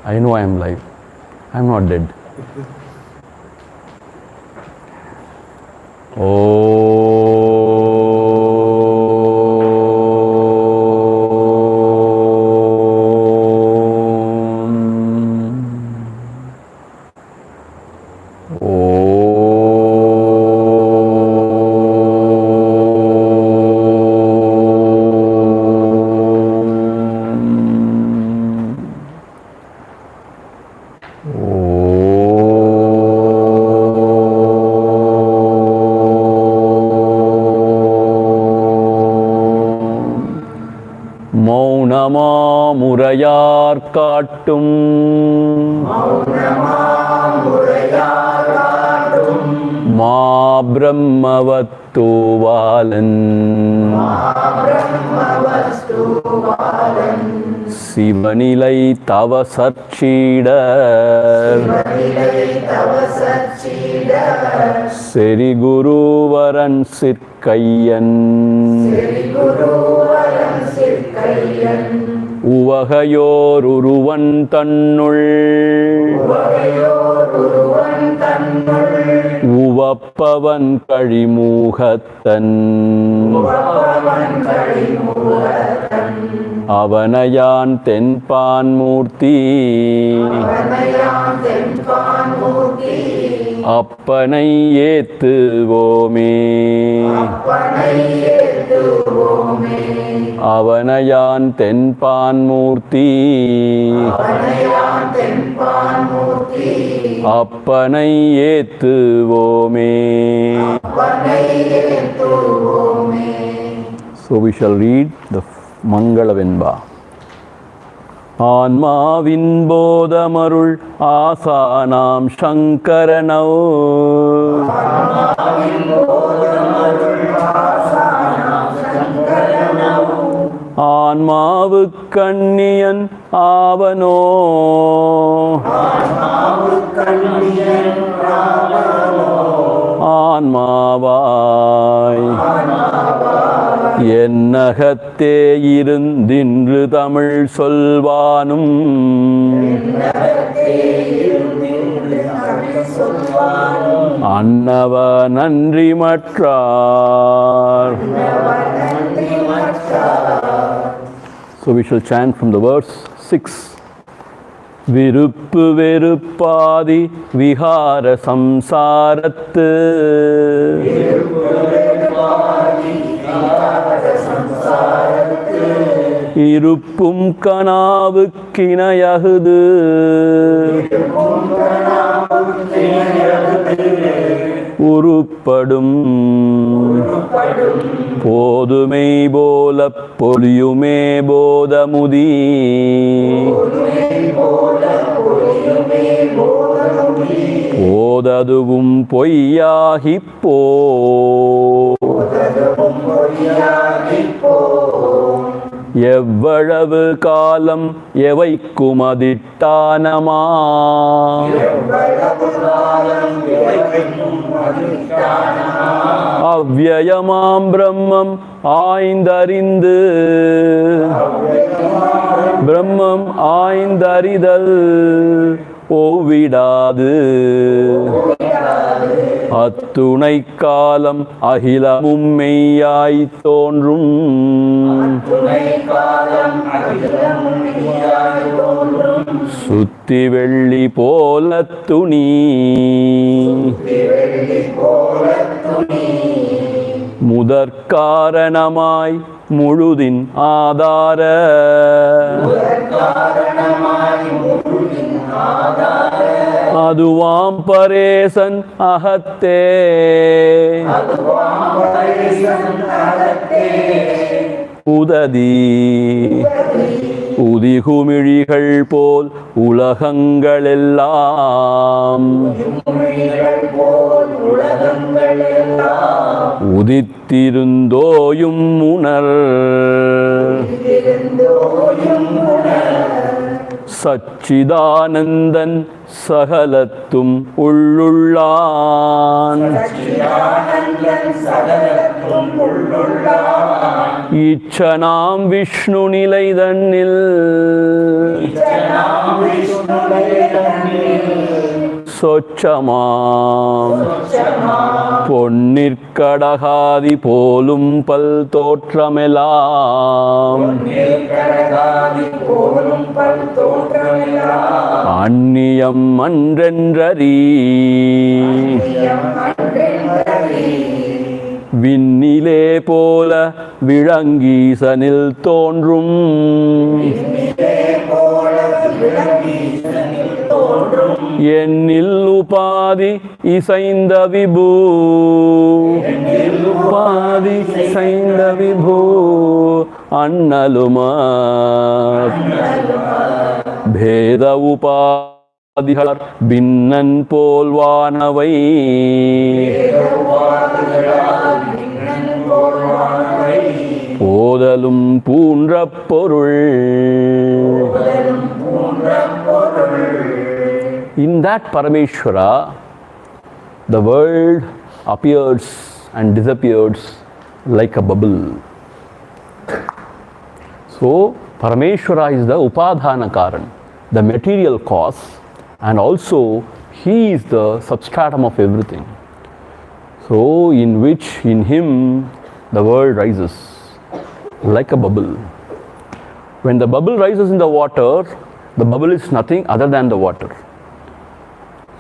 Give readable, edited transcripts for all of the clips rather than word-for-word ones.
I know I am alive. I am not dead. முறையார் காட்டும் மா பிரம்மவத்துவாலன் சிவநிலை தவ சற்சீடர் செரி குருவரன் சிற்கையன் உவகையோர் உருவன் தன்னுள் உவப்பவன் கழிமூகத்தன் அவனையான் தென்பான் மூர்த்தி அப்பனை ஏத்துவோமே அவனையான் தென்பான் மூர்த்தி அப்பனை ஏத்துவோமே. So we shall read the Mangala. ஆன்மாவின் போதமருள் ஆசானாம் சங்கரனோ ஆன்மாவுக்கண்ணியன் ஆவனோ ஆன்மாவாய் என்னகத்தே இருந்தின்று தமிழ் சொல்வானும் அன்னவ நன்றி மற்றார். So we shall chant from the verse 6. விருப்பு வெறுப்பாதி விஹார சம்சாரத்து இருப்பும் கனாவுக்கிணையகுது உருப்படும் போதுமை போல பொலியுமே போதமுதி போததுவும் பொய்யாகிப்போ எவ்வளவு காலம் எவைக்கும் அதிட்டானமா அவ்யயமாம் பிரம்மம் ஆய்ந்தறிந்து பிரம்மம் ஆய்ந்தறிதல் ஓவிடாது அத்துணை காலம் அகிலமும் மெய்யாய் தோன்றும் சுத்தி வெள்ளி போல துணி முதற்காரணமாய் முழுதின் ஆதார அதுவாம் பரேசன் அகத்தே உததி உதிகுமிழிகள் போல் உலகங்களெல்லாம் உதித்திருந்தோயும் உணர் சச்சிதானந்தன் சகலத்தும் உள்ளுள்ளான் இச்சனாம் விஷ்ணு நிலை தன்னில் சொச்சமாம் பொன்னிற்கடகாதி போலும் பல் தோற்றமெல்லாம் அந்நியம் அன்றென்றறி விண்ணிலே போல விளங்கீசனில் தோன்றும் எண்ணில் உபாதி இசைந்த விபூ உபாதி இசைந்த விபூ அண்ணலுமா பேத உபாதிகள் பின்னன் போல்வானவை போதலும் பூன்ற பொருள். In that Parameshwara, the world appears and disappears like a bubble. So, Parameshwara is the Upadhana Karan, the material cause, and also he is the substratum of everything. So, in which, in him, the world rises like a bubble. When the bubble rises in the water, the bubble is nothing other than the water.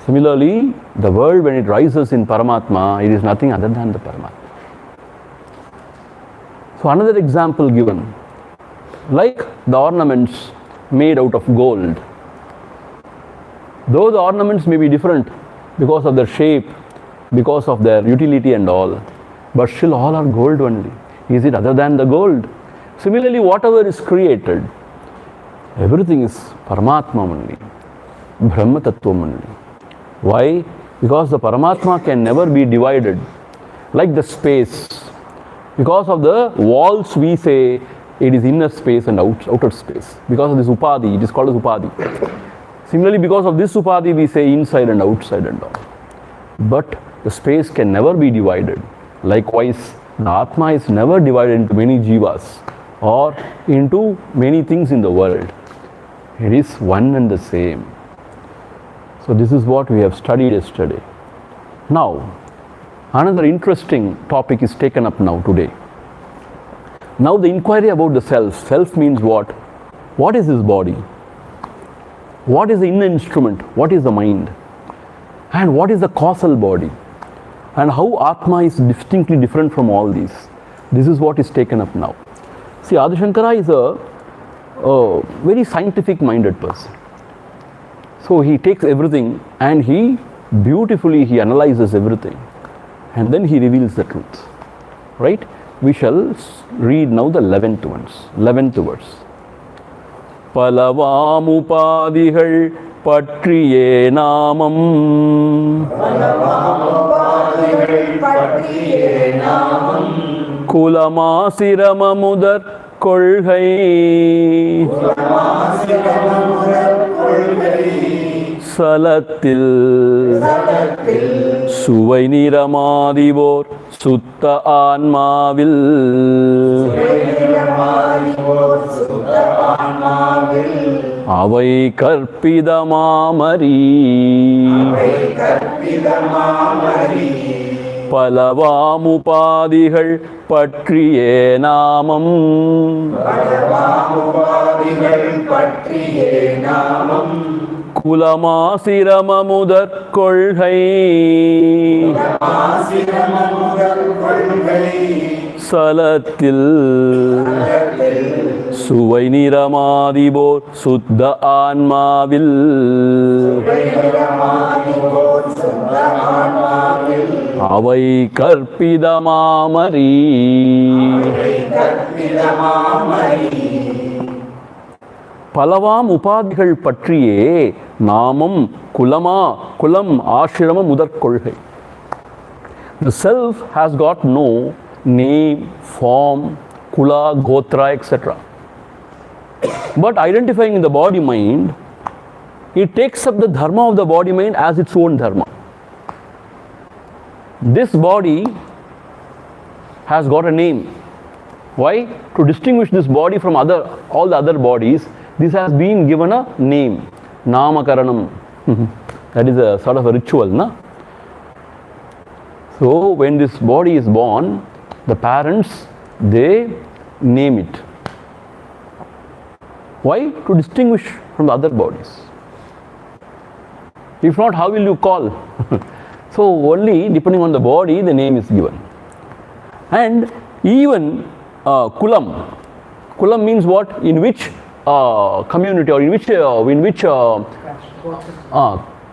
Similarly, the world when it rises in Paramatma, it is nothing other than the Paramatma. So another example given, like the ornaments made out of gold. Though the ornaments may be different because of their shape, because of their utility and all, but still all are gold only. Is it other than the gold? Similarly, whatever is created, everything is Paramatma only, Brahma Tattvam only. Why? Because the Paramatma can never be divided like the space. Because of the walls we say it is inner space and outer space. Because of this Upadhi, it is called as Upadhi. Similarly, because of this Upadhi we say inside and outside and all. But the space can never be divided. Likewise, the Atma is never divided into many jivas or into many things in the world. It is one and the same. So this is what we have studied yesterday. Now, another interesting topic is taken up now today. Now the inquiry about the self. Self means what? What is this body? What is the inner instrument? What is the mind? And what is the causal body? And how Atma is distinctly different from all these. This is what is taken up now. See, Adi Shankara is a very scientific minded person. So he takes everything and he beautifully analyzes everything and then he reveals the truth. Right? We shall read now the 11th verse. பலவாமுபாதிகள் பற்றியே நாமம் குலமாசிரமமுதற் கொள்கை சலத்தில் சுவை நிறமாதிவோர் சுத்த ஆன்மாவில் அவை கற்பிதமாமரி பலவாமுபாதிகள் பற்றியே நாமம் குலமாசிரமமுதற் கொள்கை சலத்தில் சுவை நிறமாதிபோர் சுத்த ஆன்மாவில் அவை கற்பிதமாமரி. பலவாம் உபாதிகள் பற்றியே நாமம் குலம் ஆசிரம முதற் கொள்கை. The self has got no name, form, kula, gotra, etc. But identifying in the body mind, it takes up the dharma of the body mind as its own dharma. This body has got a name. Why? To distinguish this body from all the other bodies, this has been given a name. Namakaranam. That is a sort of a ritual, na? So when this body is born, the parents, they name it. Why? To distinguish from the other bodies. If not, how will you call? So only depending on the body, the name is given. And even kulam. Kulam means what? In which community or in which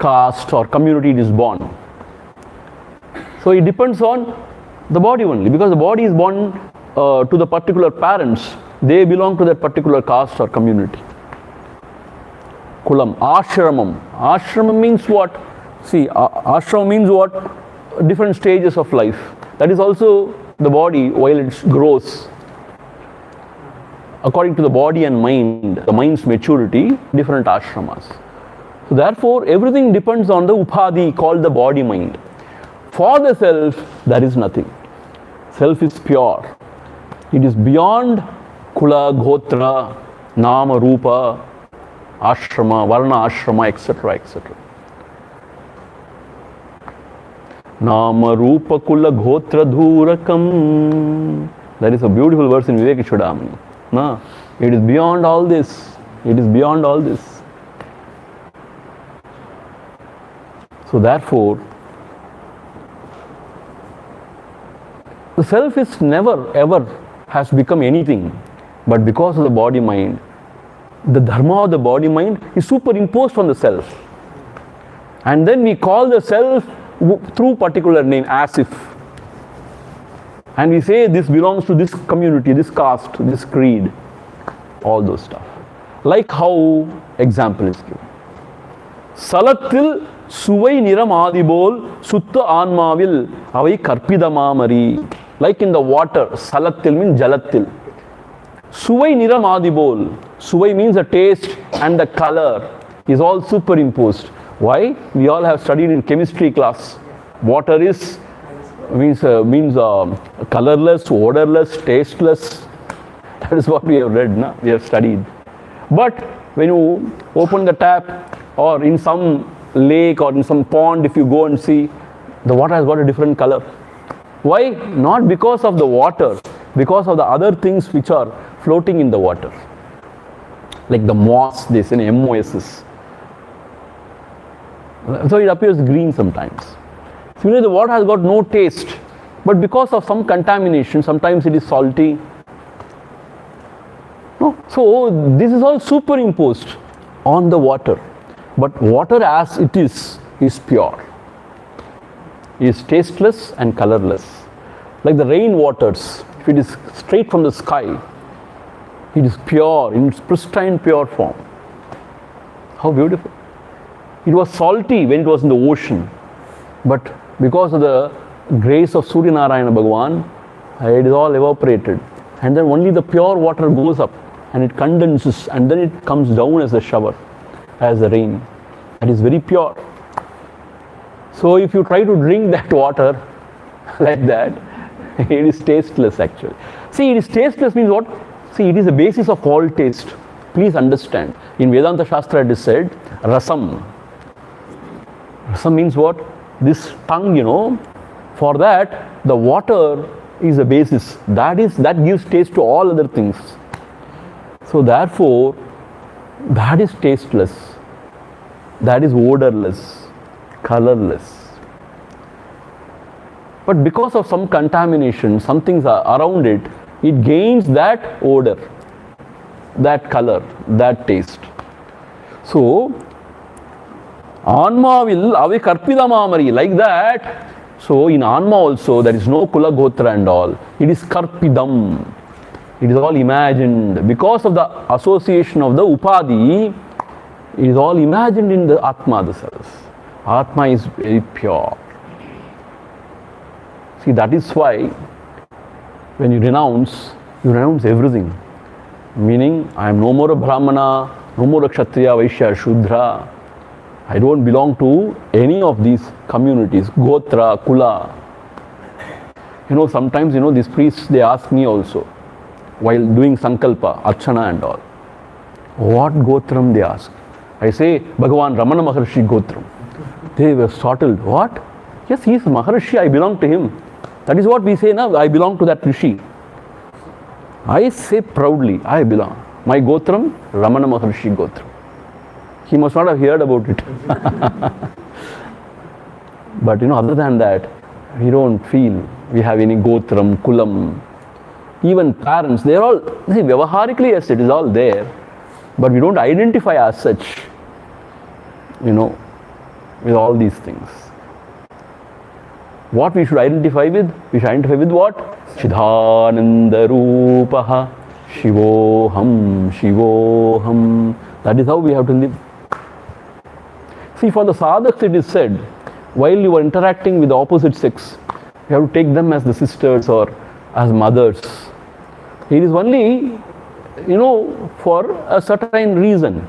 caste or community it is born. So it depends on the body only, because the body is born to the particular parents. They belong to that particular caste or community. Kulam. Ashramam. Ashramam means what? See, ashram means what? Different stages of life. That is also the body while it grows. According to the body and mind, the mind's maturity, different ashramas. So therefore, everything depends on the upadhi called the body mind. For the self, there is nothing. Self is pure. It is beyond kula, gotra, nama, rupa, ashrama, varna ashrama, etc., etc. Nama, rupa, kula, gotra, dhurakam. That is a beautiful verse in Vivekachudamani. No, it is beyond all this. It is beyond all this. So therefore, the self is never ever has become anything, but because of the body mind, the dharma of the body mind is superimposed on the self. And then we call the self through particular name, as if. And we say this belongs to this community, this caste, this creed, all those stuff. Like how example is given. Salatil suvai niram adibol sutta anmavil avai karpidamamari. Like in the water, salatil means jalatil. Suvai niram adibol. Suvai means the taste and the color is all superimposed. Why? We all have studied in chemistry class. Water is means colorless, odorless, tasteless. That is what we have read, na? We have studied. But when you open the tap or in some lake or in some pond, if you go and see, the water has got a different color. Why? Not because of the water, because of the other things which are floating in the water. Like the moss, they say MOSs. So it appears green sometimes. Similarly, the water has got no taste, but because of some contamination, sometimes it is salty. No? So this is all superimposed on the water. But water as it is pure. It is tasteless and colorless. Like the rain waters, if it is straight from the sky, it is pure, in its pristine pure form. How beautiful. It was salty when it was in the ocean, but because of the grace of Surya Narayana Bhagavan, it is all evaporated. And then only the pure water goes up and it condenses and then it comes down as a shower, as the rain. That is very pure. So if you try to drink that water like that, it is tasteless actually. See, it is tasteless means what? See, it is the basis of all taste. Please understand. In Vedanta Shastra it is said, rasam. Rasam means what? This tongue, for that the water is a basis. That gives taste to all other things. So therefore, that is tasteless. That is odorless, colorless. But because of some contamination, some things are around it, it gains that odor, that color, that taste. So Anma will avi karpidamamari, like that. So in Anma also there is no kula gotra and all. It is karpidam. It is all imagined. Because of the association of the upadhi, it is all imagined in the Atma, the self. Atma is very pure. See, that is why when you renounce everything. Meaning, I am no more a Brahmana, no more a Kshatriya, Vaishya, Shudra. I don't belong to any of these communities, Gotra, Kula. Sometimes, these priests, they ask me also, while doing Sankalpa, Archana and all, what Gotram they ask. I say, Bhagavan Ramana Maharshi Gotram. They were startled. What? Yes, he is Maharishi, I belong to him. That is what we say now, I belong to that Rishi. I say proudly, I belong. My Gotram, Ramana Maharshi Gotram. He must not have heard about it. But other than that, we don't feel we have any Gotram, Kulam. Even parents, they are all, see, Vyavaharically, yes, it is all there. But we don't identify as such, with all these things. What we should identify with? We should identify with what? Chidhananda Rupaha Shivoham Shivoham. That is how we have to live. See, for the sadhaks it is said, while you are interacting with the opposite sex, you have to take them as the sisters or as mothers. It is only, for a certain reason.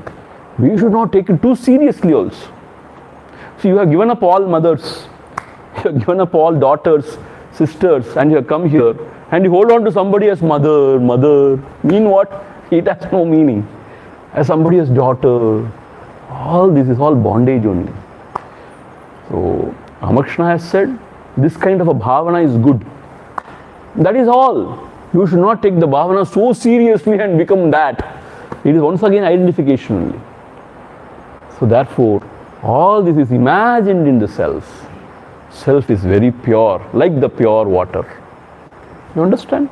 We should not take it too seriously also. So you have given up all mothers, you have given up all daughters, sisters, and you have come here and you hold on to somebody as mother. Mean what? It has no meaning. As somebody as daughter. All this is all bondage only. So Ramakrishna has said, this kind of a bhavana is good. That is all. You should not take the bhavana so seriously and become that. It is once again identification only. So therefore, all this is imagined in the self. Self is very pure, like the pure water. You understand?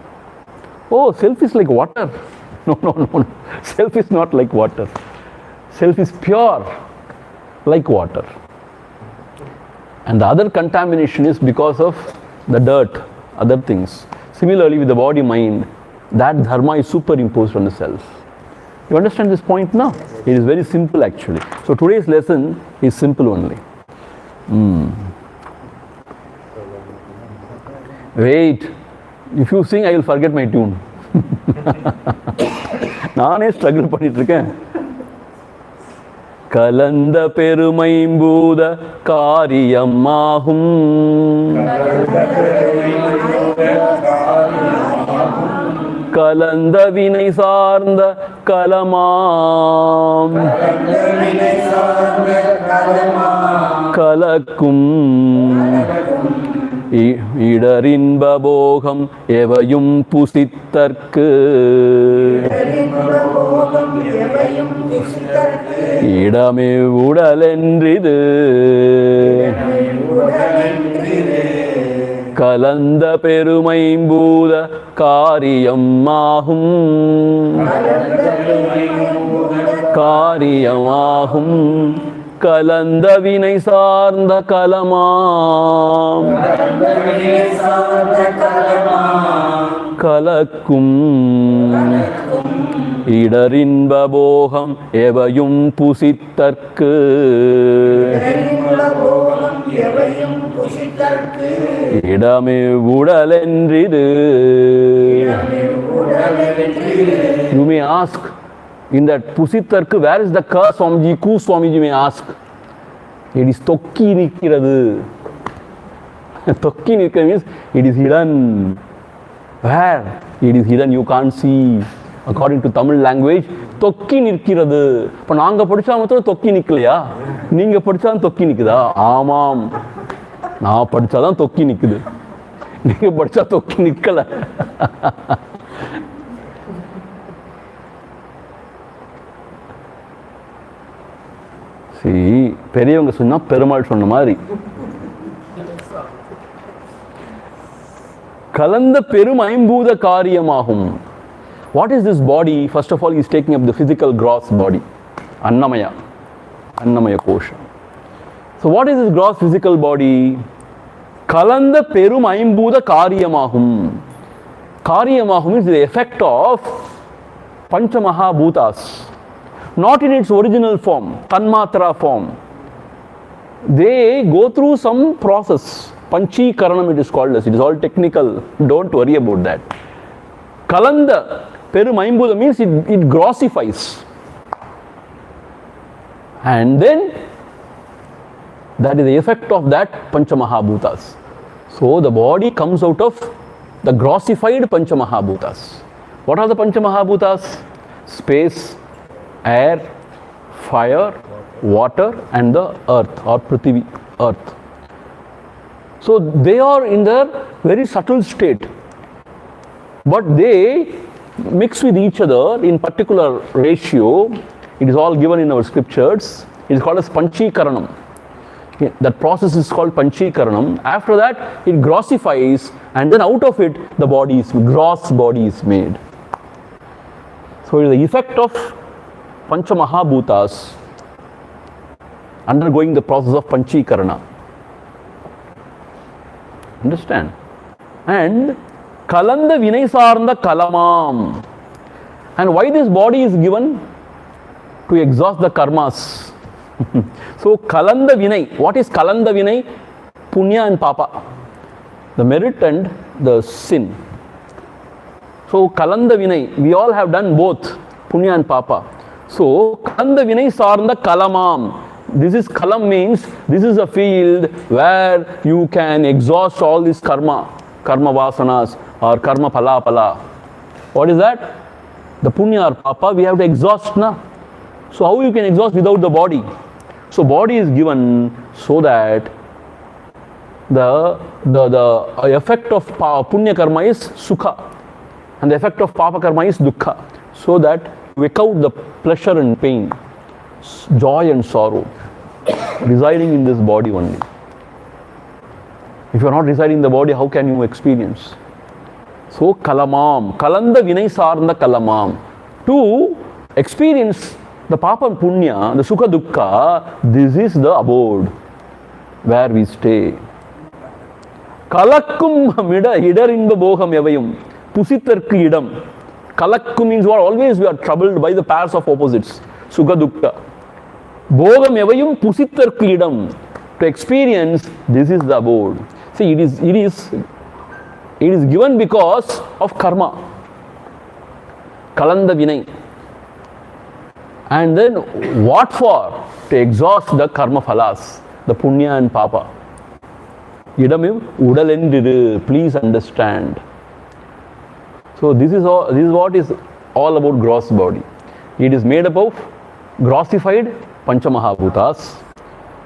Oh, self is like water. No. Self is not like water. Self is pure, like water. And the other contamination is because of the dirt, other things. Similarly, with the body, mind, that dharma is superimposed on the self. You understand this point now? It is very simple actually. So today's lesson is simple only. Wait. If you sing, I will forget my tune. நானே struggle பண்ணிட்டு இருக்கேன். கலந்த பெருமைம்பூத காரியமாகும் கலந்த வினை சார்ந்த கலமாம் கலக்கும் இடரின்ப போகம் எவையும் புசித்தற்கு இடமே உடலென்றிது கலந்த பெருமைம்பூத காரியமாகும் காரியமாகும் கலந்த வினை சார்ந்த கலமாம் கலக்கும் இடரின்ப போகம் எவையும் புசித்தற்கு இடமே உடலென்றிது. You may ask, in that pusittarku, where is the ka, Swamiji? Ku, Swamiji may ask. It is tokki nikkirathu. Tokki nikkirathu means it is hidden. Where? It is hidden, you can't see. According to Tamil language, tokki nikkirathu. இப்போ நாங்க படிச்சா மட்டும் தொக்கி நிக்கலையா? நீங்க படிச்சா தொக்கி நிக்குதா? ஆமாம். நான் படிச்சாதான் தொக்கி நிக்குது. நீங்க படிச்சா தொக்கி நிக்கல. பெரியவங்க சொன்னா பெருமாள் சொன்ன மாதிரி கலந்த பெரும் ஐம்பூத காரியமாகும். What is this body? First of all, he is taking up the physical gross body, Annamaya kosha. So what is this gross physical body? Kalanda perum ஐம்பூத காரியமாகும். காரியமாகும் is the effect of Panchamahabhutas. Not in its original form, Tanmatra form. They go through some process. Panchikaranam it is called as. It is all technical. Don't worry about that. Kalanda perum ஐம்பூத means it grossifies. And then that is the effect of that Panchamahabhutas. So the body comes out of the grossified Panchamahabhutas. What are the Panchamahabhutas? Space, air, fire, water and the earth or Prithvi. earth. So they are in their very subtle state, but they mix with each other in particular ratio. It is all given in our scriptures. It is called as Panchikaranam. That process is called Panchikaranam. After that, it grossifies, and then out of it, the gross body is made. So it is the effect of Pancha Mahabhutas undergoing the process of Panchikarana. Understand? And Kalanda Vinay Saranda Kalamam. And why this body is given? To exhaust the karmas. So Kalanda Vinay. What is Kalanda Vinay? Punya and Papa. The merit and the sin. So Kalanda Vinay. We all have done both. Punya and Papa. So Kalanda Vinay Saranda Kalamam. This is Kalam means this is a field where you can exhaust all this karma vasanas or karma pala. What is that? The punya or papa we have to exhaust na. So how you can exhaust without the body? So body is given so that the effect of punya karma is sukha and the effect of papa karma is dukkha. So that we out the pleasure and pain, joy and sorrow residing in this body only. If you are not residing in the body, how can you experience? So Kalamam, Kalanda Vinay Saranda Kalamam. To experience the Papa and Punya, the Sukha Dukkha, this is the abode where we stay. Kalakkum Idar Inba Boham Yavayum, Pusitarku Idam. Kalakkum means what? Always we are troubled by the pairs of opposites, Sukha Dukkha. Bodham Evayum Pusitarku Idam. To experience, this is the abode. See, it is given because of karma. Kalanda Vinay. And then what for? To exhaust the karma phalas, the punya and papa. Idamiv udalendiru, please understand. So this is what is all about gross body. It is made up of grossified Panchamahabhutas.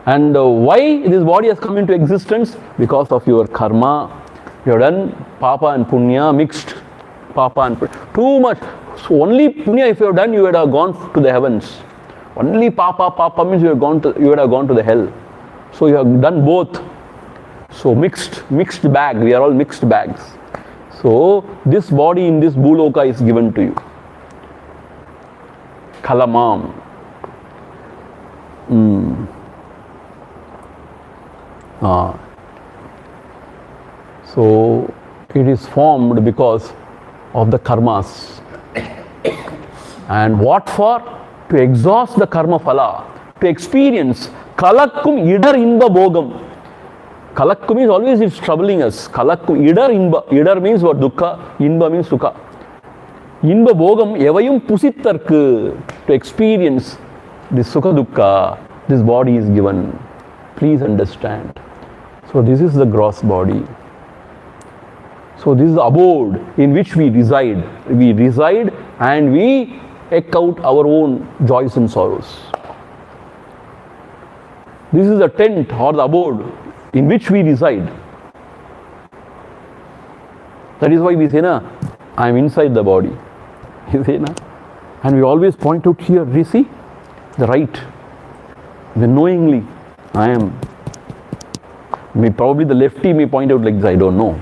And why this body has come into existence? Because of your karma. You have done papa and punya mixed. Papa and punya. Too much. So only punya if you have done, you would have gone to the heavens. Only papa means you would have gone to the hell. So you have done both. So mixed bag. We are all mixed bags. So this body in this Bhuloka is given to you. Kalamam. So it is formed because of the karmas. And what for? To exhaust the karma phala, to experience kalakkum idar inba bogam. Kalakkum is always it's troubling us. Kalakkum idar inba. Idar means what? Dukkha. Inba means sukha. Inba bogam evayum pusittarku. To experience this sukha dukkha, this body is given. Please understand. So this is the gross body. So this is the abode in which we reside. We reside and we echo out our own joys and sorrows. This is the tent or the abode in which we reside. That is why we say, na, I am inside the body. You say, na? And we always point out here, you see, the right. When knowingly, I am. Probably the lefty may point out like this, I don't know.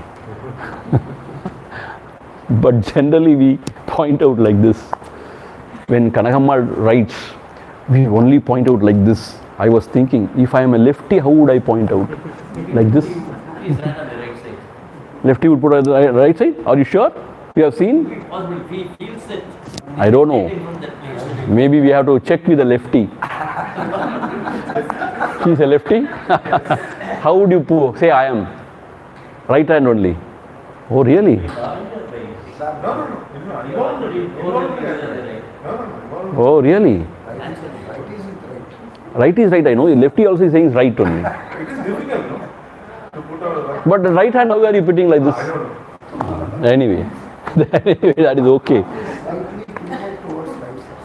But generally we point out like this. When Kanakamma writes, we only point out like this. I was thinking, if I am a lefty, how would I point out? Like this? Please stand on the right side. Lefty would put on the right side? Are you sure? You have seen? He feels it. I don't know. Maybe we have to check with the lefty. He's a lefty? How would you say I am? Right hand only. Oh, really? Oh, really? Right is right, I know. Lefty also is saying right only. It is difficult, no? To put out But the right hand, how are you putting like this? Anyway, that is okay.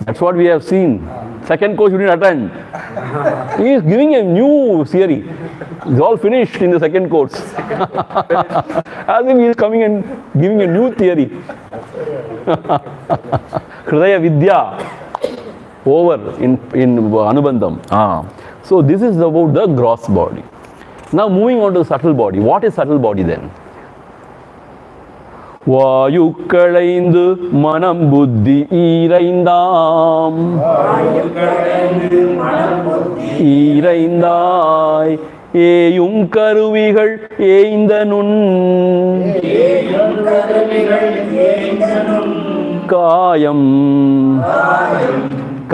That's what we have seen. Second course you didn't attend. He is giving a new theory. It's all finished in the second course. As if he is coming and giving a new theory. Hridaya Vidya. Over in Anubandham. So this is about the gross body. Now moving on to the subtle body. What is subtle body then? வாயுக்களைந்து மனம் புத்தி ஈரைந்தாய் ஏயும் கருவிகள் ஏய்ந்த நுண் காயம்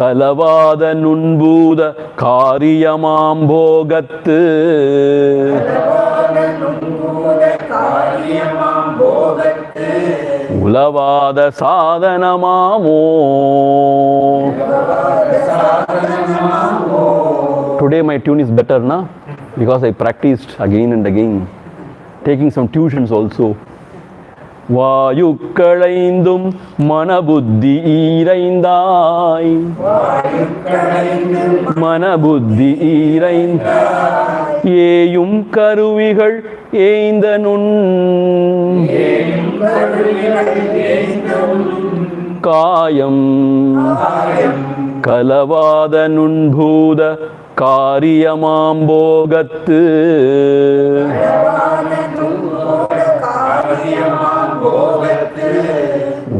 கலவாத நுண்பூத காரியமாம் போகத்து உலவாத சாதனமாமோ. Today my tune is better, na? Because I practiced again and again, taking some tuitions also. வாயுக்களைந்தும் மனபுத்தி ஈரைந்தாய் மனபுத்தி ஈரைந்தாய் ஏயும் கருவிகள் ஏய்ந்த நுண் காயம் கலவாத நுண்பூத காரியமாம் போகத்து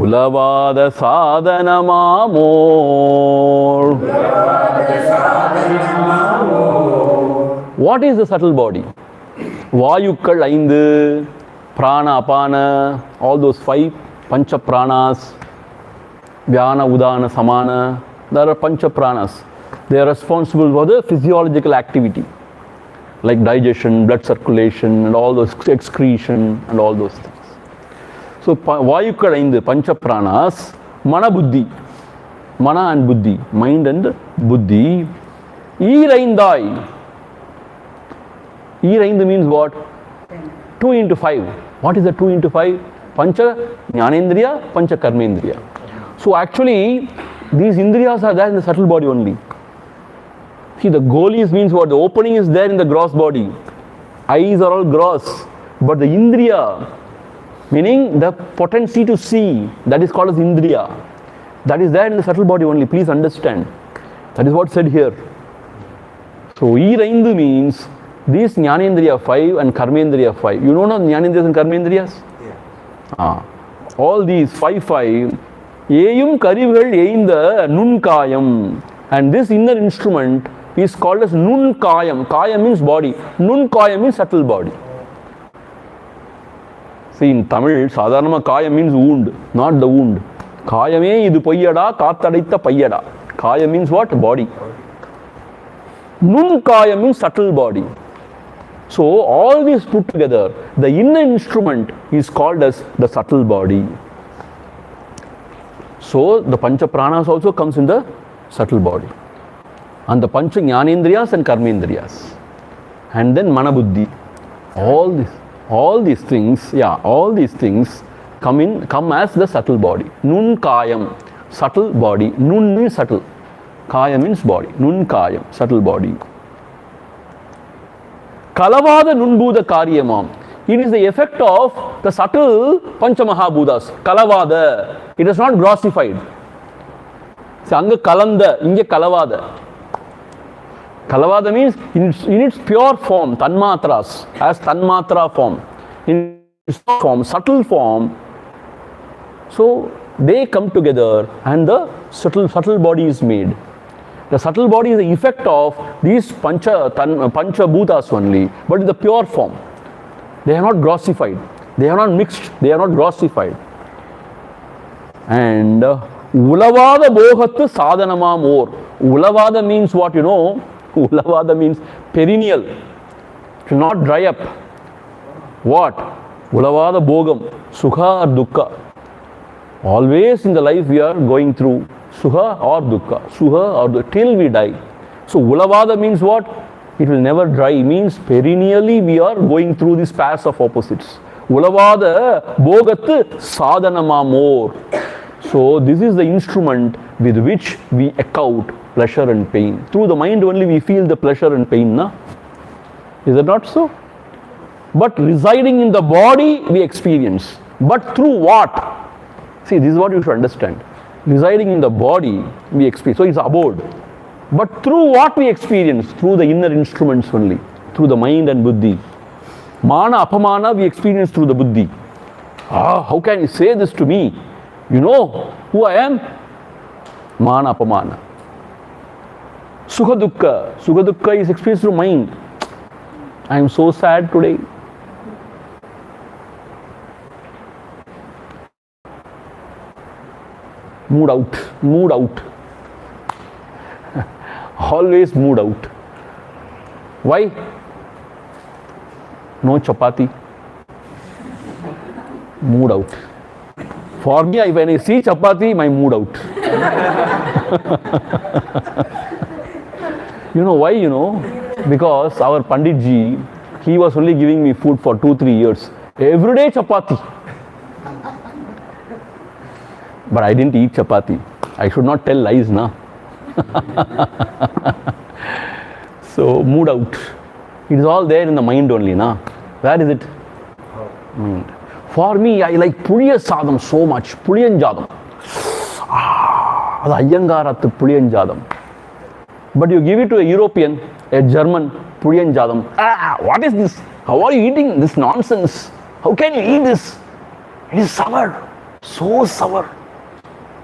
உலவாத சாதனமாமோ. What is the subtle body? வாயுக்கள் 5, prana, apana, all those 5 pancha pranas, vyana, udana, samana, there are pancha pranas. They are responsible for the physiological activity like digestion, blood circulation and all those excretion and all those things. So வாயுக்கள் 5 pancha pranas, mana buddhi, mana and buddhi, mind and buddhi. ஈரைந்தாய். ஈரைந்து means what? 2 into 5. What is the 2 into 5? Pancha jnanendriya, pancha karmendriya. So actually these indriyas are there in the subtle body only. See, the goalies means what? The opening is there in the gross body. Eyes are all gross, but the indriya, meaning the potency to see, that is called as indriya. That is there in the subtle body only. Please understand. That is what said here. So, ஈரைந்து means these jnanendriya 5 and karmendriya 5. You know jnanendriyas and karmendriyas? Yeah. All these 5 ஏயும் கருவிகள் ஏய்ந்த நுண்காயம். And this inner instrument is called as nunkayam. Kaya means body. Nunkayam means subtle body. See, in Tamil, sadharanama kaya means wound, not the wound. Kayame idu poyyada, kathadaitha payyada. Kaya means what? Body. Nunkaya means subtle body. So, all these put together, the inner instrument is called as the subtle body. So, the pancha pranas also comes in the subtle body. And the pancha jnanendriyas and karmendriyas. And then manabuddhi. All these things, all these things come as the subtle body. Nun kayam, subtle body. Nun means subtle. Kaya means body. Nun kayam, subtle body. Kalavada nunbhuda karyamam. It is the effect of the subtle panchamahabhudas. Kalavada. It is not grossified. So, anga kalanda, inge kalavada. Kalavada means in its pure form, tanmatras, as tanmatra form, in its form, subtle form. So they come together and the subtle body is made. The subtle body is the effect of these pancha bhutas only, but in the pure form. They are not grossified, they are not mixed, they are not grossified. And ulavada bohattu sadhanama more. Ulavada means what you know? Ulavada means perennial, to not dry up. What? Ulavada bogam, sukha or dukkha. Always in the life we are going through sukha or dukkha, till we die. So ulavada means what? It will never dry, means perennially we are going through this paths of opposites. Ulavada bogat sadhanama more. So this is the instrument with which we account pleasure and pain. Through the mind only we feel the pleasure and pain, na? Is it not so? But residing in the body we experience. But through what? See, this is what you should understand. Residing in the body we experience. So it's abode. But through what we experience? Through the inner instruments only. Through the mind and buddhi. Mana, apamana we experience through the buddhi. How can you say this to me? You know who I am? Mana, apamana. Sukha dukkha. Sukha dukkha is experienced through mind. I am so sad today. Mood out. Mood out. Always mood out. Why? No chapati. Mood out. For me, when I see chapati, my mood out. You know why? You know? Because our Panditji, he was only giving me food for 2-3 years. Every day chapati. But I didn't eat chapati. I should not tell lies, na? So, mood out. It is all there in the mind only, na? Where is it? Mind. For me, I like Puliya Sadam so much. Puliyan Jadam. That's Ayyangarathu Puliyan Jadam. But you give it to a European, a German, Puliyan Jadam. What is this? How are you eating this nonsense? How can you eat this? It is sour. So sour.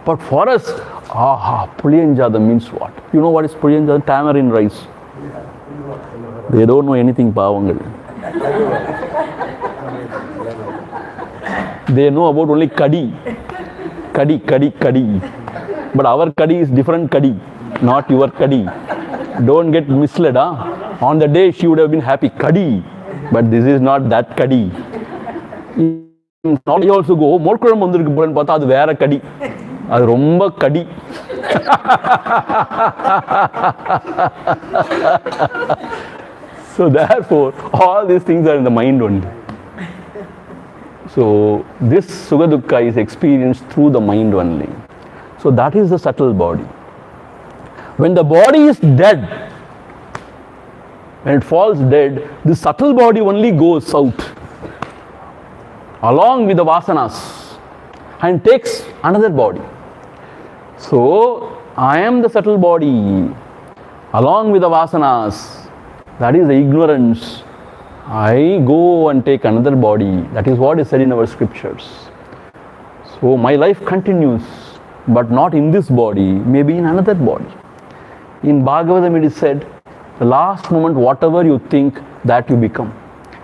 But for us, Puliyan Jadam means what? You know what is Puliyan Jadam? Tamarind rice. They don't know anything, Pavangal. They know about only kadi. Kadi. But our kadi is different kadi, not your kadi. Don't get misled, huh? On the day she would have been happy, kadi. But this is not that kadi. Not you also go, more kuram vandirukku poran paatha adu vera kadi. Adu romba kadi. So therefore, all these things are in the mind only. So this Sukha Dukkha is experienced through the mind only. So that is the subtle body. When the body is dead, when it falls dead, the subtle body only goes out along with the vasanas and takes another body. So I am the subtle body along with the vasanas. That is the ignorance. I go and take another body. That is what is said in our scriptures. So my life continues, but not in this body, maybe in another body. In Bhagavatam it is said, the last moment, whatever you think, that you become.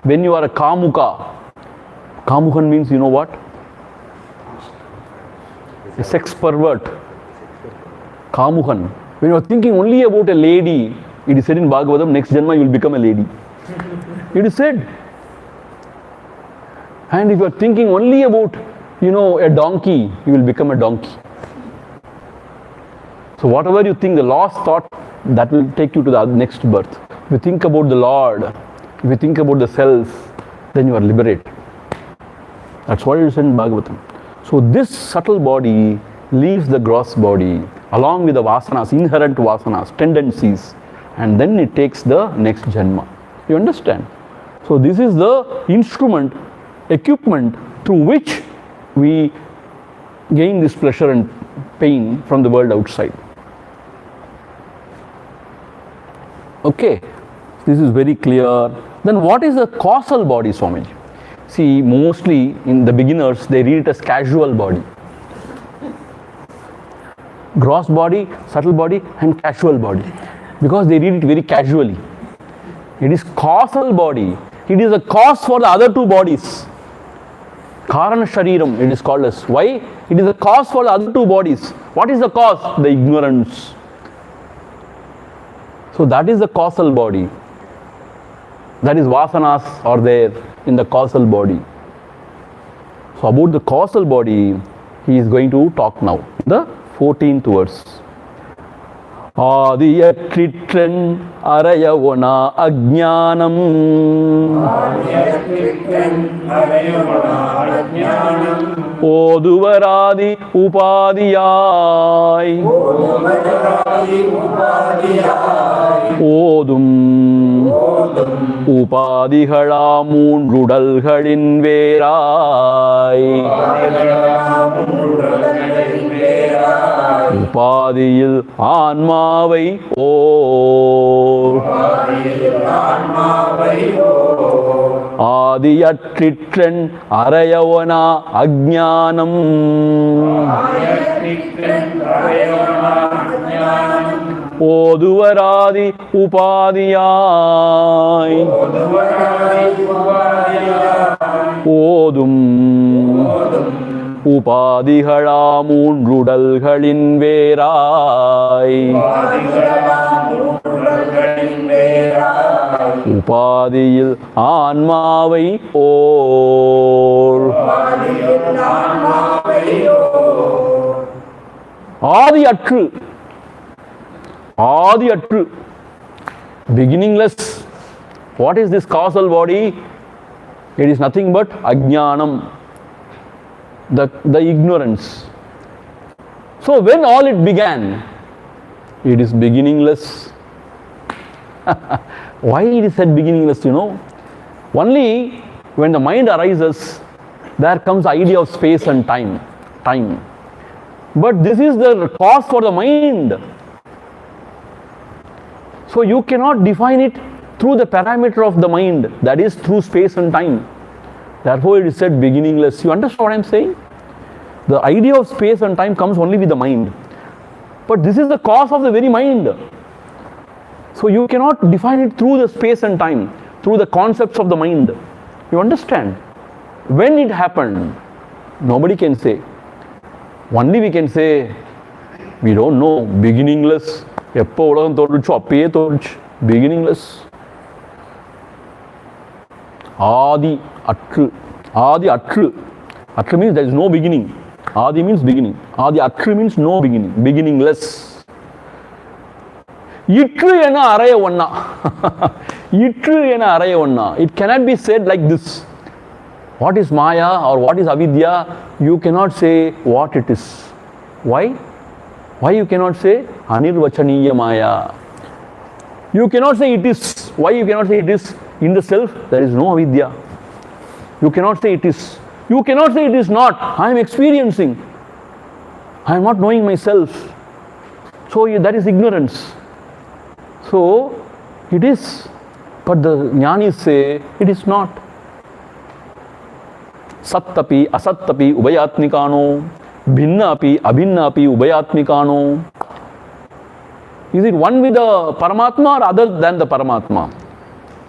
When you are a Kamuka, Kamukan means, you know what? A sex pervert. Kamukan. When you are thinking only about a lady, it is said in Bhagavatam, next Janma you will become a lady. It is said. And if you are thinking only about, a donkey, you will become a donkey. So whatever you think, the lost thought, that will take you to the next birth. If you think about the Lord, if you think about the self, then you are liberated. That's what it is in Bhagavatam. So this subtle body leaves the gross body along with the vasanas, inherent vasanas, tendencies, and then it takes the next Janma. You understand? So this is the instrument, equipment through which we gain this pleasure and pain from the world outside. Okay, this is very clear. Then what is the causal body, Swamiji? See, mostly in the beginners, they read it as casual body. Gross body, subtle body and casual body. Because they read it very casually. It is causal body. It is a cause for the other two bodies. Karana Shariram, it is called as. Why? It is a cause for the other two bodies. What is the cause? The ignorance. So that is the causal body. That is vasanas are there in the causal body. So about the causal body, he is going to talk now. The 14th verse. ஆதியற்றிற்றன் அறையவொனா அஜ்ஞானம் ஓதுவராதி உபாதியாய் ஓதும் உபாதிகளா மூன்றுடல்களின் வேராய் உபாதியில் ஆன்மாவை ஓர் ஆதியற்றிற்றன் அறையவனா அஞ்ஞானம் ஓதுவராதி உபாதியாய் ஓதும் உபாதிகளா மூன்றுடல்களின் வேராய் உபாதியில் ஆன்மாவை ஓர் ஆதி அற்று beginningless. What is this causal body? It is nothing but ajnanam, the ignorance. So when all it began, it is beginningless. Why it is said beginningless, you know? Only when the mind arises, there comes the idea of space and time. But this is the cause for the mind. So you cannot define it through the parameter of the mind, that is through space and time. Therefore it is said beginningless. You understand what I am saying? The idea of space and time comes only with the mind. But this is the cause of the very mind. So you cannot define it through the space and time, through the concepts of the mind. You understand? When it happened, nobody can say. Only we can say, we don't know, beginningless. எப்போ உலகம் தோன்றுச்சோ அப்பயே தோன்றுச்சு, beginningless. ஆதி அற்று means there is no beginning. Aadhi means beginning. ஆதி அற்று means no beginning, beginningless. இற்று என அறைய ஒண்ணா. It cannot be said like this. What is Maya or what is Avidya? You cannot say what it is. Why? Why you cannot say Anirvachaniya Maya? You cannot say it is. Why you cannot say it is? In the self, there is no avidya. You cannot say it is. You cannot say it is not. I am experiencing. I am not knowing myself. So that is ignorance. So it is. But the jnanis say it is not. Sattapi, asattapi, ubayatmikano. Bhinna api, abhinna api, ubayatmikano. Is it one with the Paramatma or other than the Paramatma?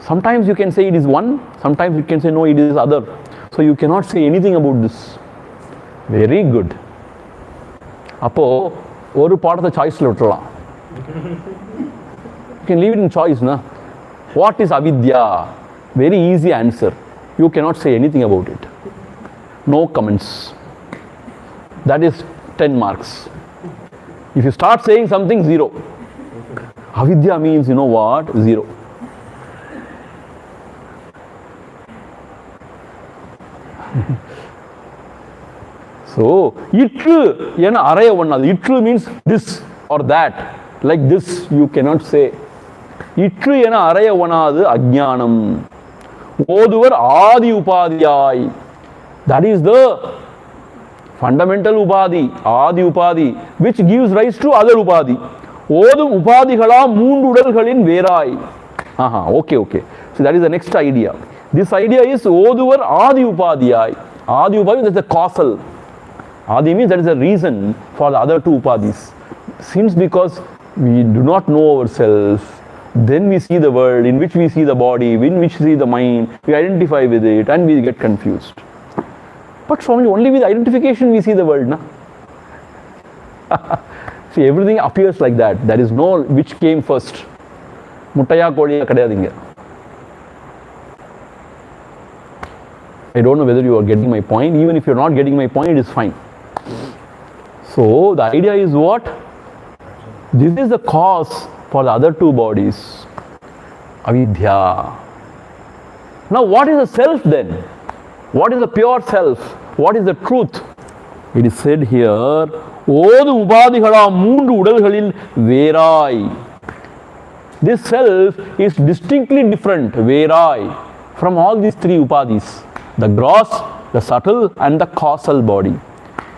Sometimes you can say it is one, sometimes you can say no, it is other. So you cannot say anything about this. Very good. அப்போ ஒரு பாடத்தை சாய்ஸ்ல விட்டுறலாம். You can leave it in choice, na? What is avidya? Very easy answer. You cannot say anything about it. No comments. That is 10 marks. If you start saying something, 0. Avidya means, you know what? 0. So, itru ena araya onnadu. Itru means this or that. Like this, you cannot say. Itru ena araya onnadu ajnanam. Oduvar adi upadiyai. That is the fundamental upadhi, adi upadhi, which gives rise to other upadhi. Odum upadhiகளா மூன்று உடல்களின் வேராய். Okay. So that is the next idea. This idea is oduvar adi upadhiyai. Adi upadhi, that is a causal. Adi means that is a reason for the other two upadhis. Since because we do not know ourselves, then we see the world in which we see the body, in which we see the mind, we identify with it and we get confused. But only with identification we see the world, na? See, everything appears like that. There is no which came first. Muttaya kodiya kadayadinga. I don't know whether you are getting my point. Even if you are not getting my point, it is fine. So the idea is what? This is the cause for the other two bodies. Avidya. Now what is the self then? What is the pure self? What is the truth? It is said here, ஓது உபாதிகளா மூன்று உடல்களில் வேறாய். This self is distinctly different, verai, from all these three upadhis. The gross, the subtle and the causal body.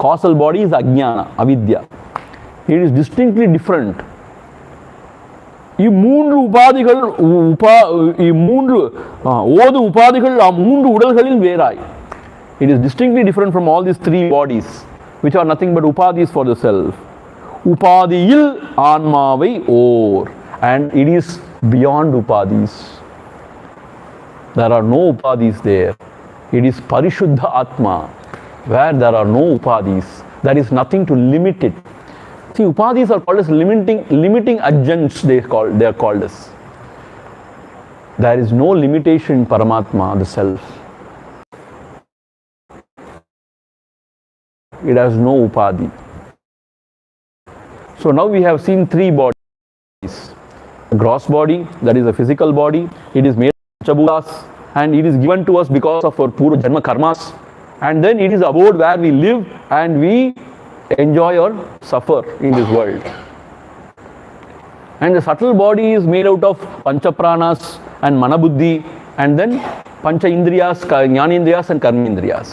Causal body is ajnana, avidya. It is distinctly different. மூன்று உபாதிகள் ஓது உபாதிகள் மூன்று உடல்களில் வேறாய். It is distinctly different from all these three bodies, which are nothing but upadhis for the self. Upadhiyil anmavai or, and it is beyond upadhis. There are no upadhis there. It is parishuddha atma, where there are no upadhis. There is nothing to limit it. See, upadhis are called as limiting adjuncts, they are called as. There is no limitation in Paramatma, the self. It has no upadhi. So now we have seen three bodies. The gross body, that is a physical body, it is made of Panchabhutas, and it is given to us because of our Purva Janma Karmas. And then it is abode where we live and we enjoy or suffer in this world. And the subtle body is made out of Pancha Pranas and Manabuddhi, and then Pancha Indriyas, Jnanindriyas and Karmendriyas.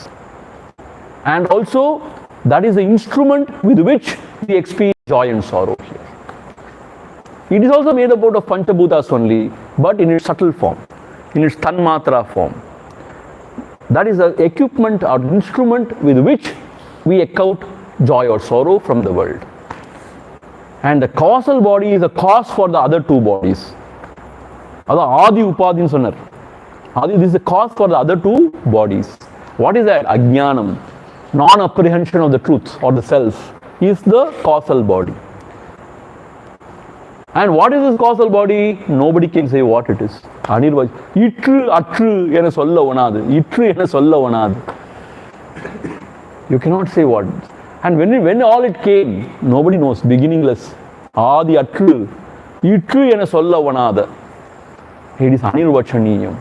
And also that is the instrument with which we experience joy and sorrow here. It is also made up out of Panchabhutas only, but in its subtle form, in its Tanmatra form. That is the equipment or instrument with which we account joy or sorrow from the world. And the causal body is a cause for the other two bodies. Adi Upadhin Sonar. This is the cause for the other two bodies. What is that? Ajnanam. Non-apprehension of the truth or the self is the causal body. And what is this causal body? Nobody can say what it is. Anirvaj. Itru atru ena solla vanadu. Itru ena solla vanadu. You cannot say what. And when all it came, nobody knows. Beginningless. Adi atru. Itru ena solla vanadu. It is anirvachaniyam.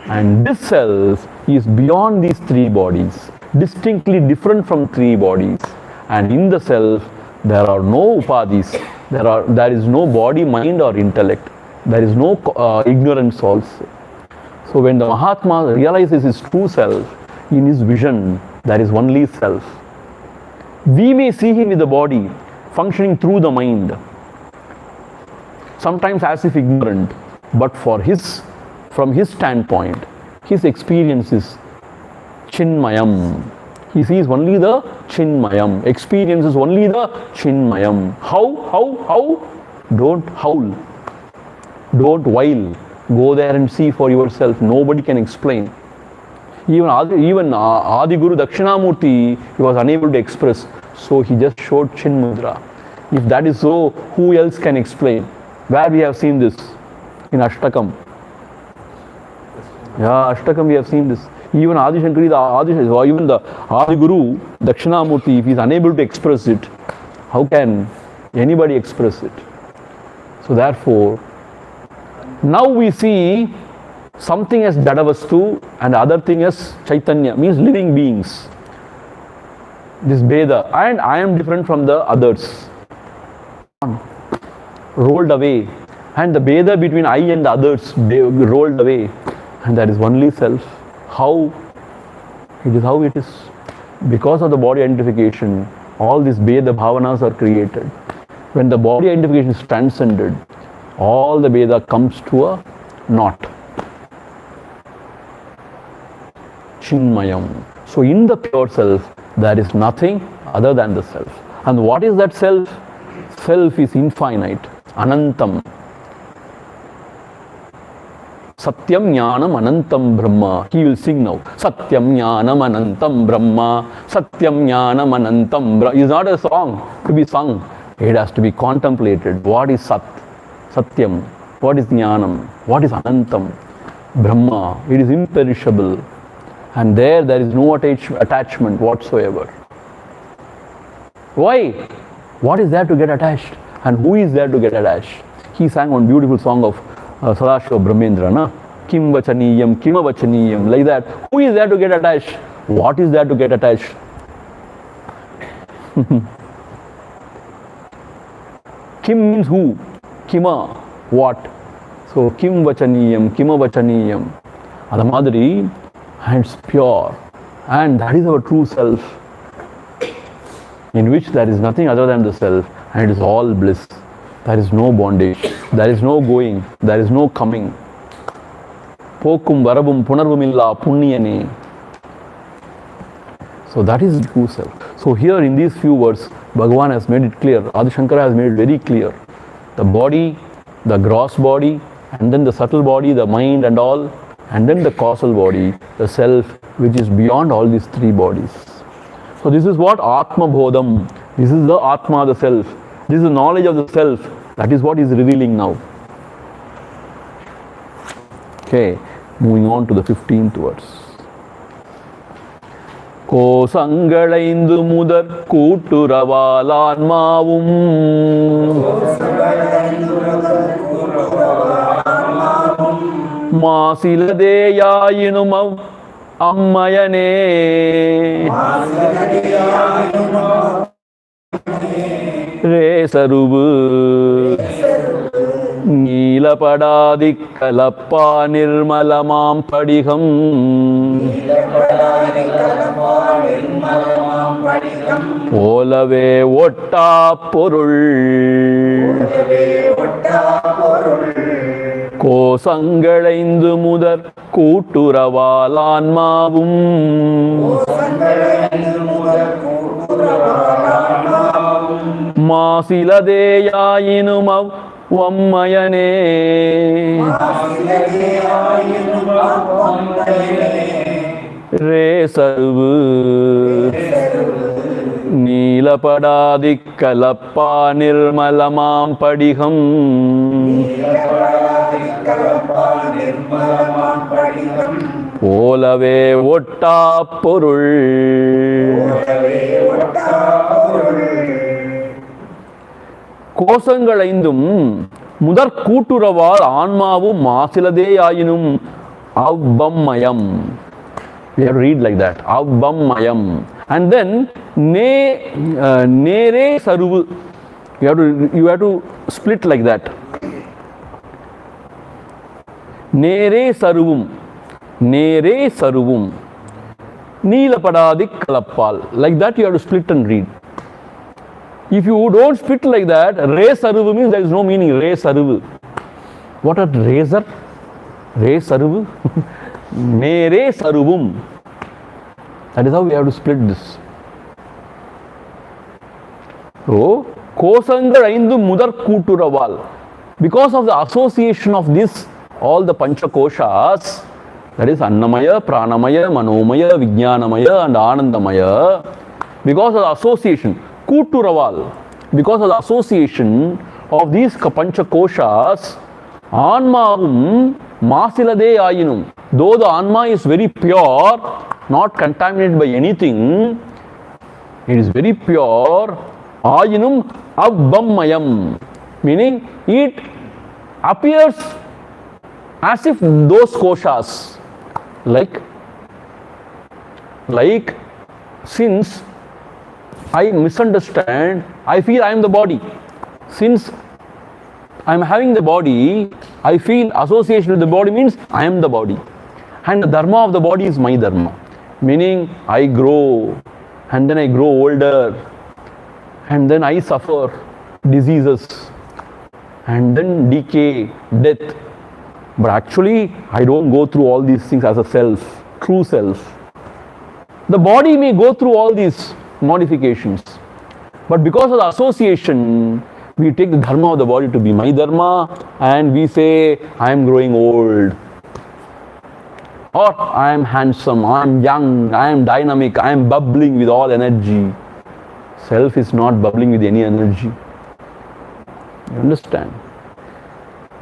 And this self is beyond these three bodies, distinctly different from three bodies. And in the self, there are no upadhis. There is no body, mind or intellect. There is no ignorance also. So when the Mahatma realizes his true self, in his vision, there is only self. We may see him with the body, functioning through the mind, sometimes as if ignorant, but from his standpoint, his experience is Chinmayam. He sees only the Chinmayam, experiences only the Chinmayam. How? Don't howl. Don't wail. Go there and see for yourself. Nobody can explain. Even Adi Guru Dakshinamurti, he was unable to express. So he just showed Chin Mudra. If that is so, who else can explain? Where we have seen this? In Ashtakam. Yeah, Ashtakam we have seen this. Even Adi Shankari, or even the Adi Guru, Dakshinamurti, if he is unable to express it, how can anybody express it? So therefore, now we see something as Jadavastu and the other thing as Chaitanya, means living beings. This Beda, and I am different from the others. Rolled away. And the Beda between I and the others rolled away. And that is only self. How? It is how it is. Because of the body identification, all these Beda Bhavanas are created. When the body identification is transcended, all the Beda comes to a naught. Chinmayam. So in the pure self, there is nothing other than the self. And what is that self? Self is infinite, Anantam. Satyam Jnanam Anantam Brahma. He will sing now. Satyam Jnanam Anantam Brahma. Satyam Jnanam Anantam Brahma. It is not a song to be sung. It has to be contemplated. What is Sat? Satyam. What is Jnanam? What is Anantam? Brahma. It is imperishable. And there is no attachment whatsoever. Why? What is there to get attached? And who is there to get attached? He sang one beautiful song of Sadashiva Brahmendra, na? Kim vachaniyam, kima vachaniyam, like that. Who is there to get attached? What is there to get attached? Kim means who? Kima, what? So, kim vachaniyam, kima vachaniyam. Adha madri, and it's pure. And that is our true self, in which there is nothing other than the self, and it is all bliss. There is no bondage, there is no going, there is no coming. Pokum varabum punarvumilla punyane. So that is the true self. So here in these few words, Bhagavan has made it clear, Adi Shankara has made it very clear. The body, the gross body, and then the subtle body, the mind and all, and then the causal body, the self, which is beyond all these three bodies. So this is what Atma Bodham, this is the Atma, the self. This is the knowledge of the self. That is what he is revealing now. Okay, moving on to the 15th verse. கோசங்களைந்து முதற் கூட்டுறவால் ஆன்மாவும் மாசிலதேயாயினும் அம்மயனே ரேசருவு நீலபடாதி கலப்பா நிர்மலமாம் படிகம் போலவே ஒட்டா பொருள் கோசங்களைந்து முதற் கூட்டுறவால் ஆன்மாவும் மாசிலதேயாயினும் வம்மயனே ரேசருவு நீலபடாதி கலப்பா நிர்மலமாம் படிகம் போலவே ஒட்டா பொருள். கோஷங்கள் ஐந்தும் முதற் கூட்டுறவால் ஆன்மாவும் மாசிலதேயாயினும் அவ்வம்மயம். We have to read like that. Avvammayam. And then nere saruvu. You have to split like that. Nere saruvum. Nere saruvum. Neelapadadi kalappal. Like that you have to split and read. If you don't split like that, re saruvu means there is no meaning. Re saruvu. What are razor? Re saruvu. Nere saruvum. That is how we have to split this. So, kosangal aindu mudar kootturaval. Because of the association of this, all the pancha koshas, that is Annamaya, Pranamaya, Manomaya, Vijnanamaya and Anandamaya, because of the association, kootturaval, because of the association of these pancha koshas, Anmavum Masilade ayinum. Though the Anma is very pure, not contaminated by anything, it is very pure. Ayinum avvammayam, meaning it appears as if those koshas, like since I misunderstand, I feel I am the body. Since I am having the body, I feel association with the body means I am the body. And the dharma of the body is my dharma. Meaning I grow and then I grow older and then I suffer diseases and then decay, death. But actually I don't go through all these things as a self, true self. The body may go through all these modifications. But because of the association, we take the dharma of the body to be my dharma and we say, I am growing old. Or I am handsome, I am young, I am dynamic, I am bubbling with all energy. Self is not bubbling with any energy. You understand?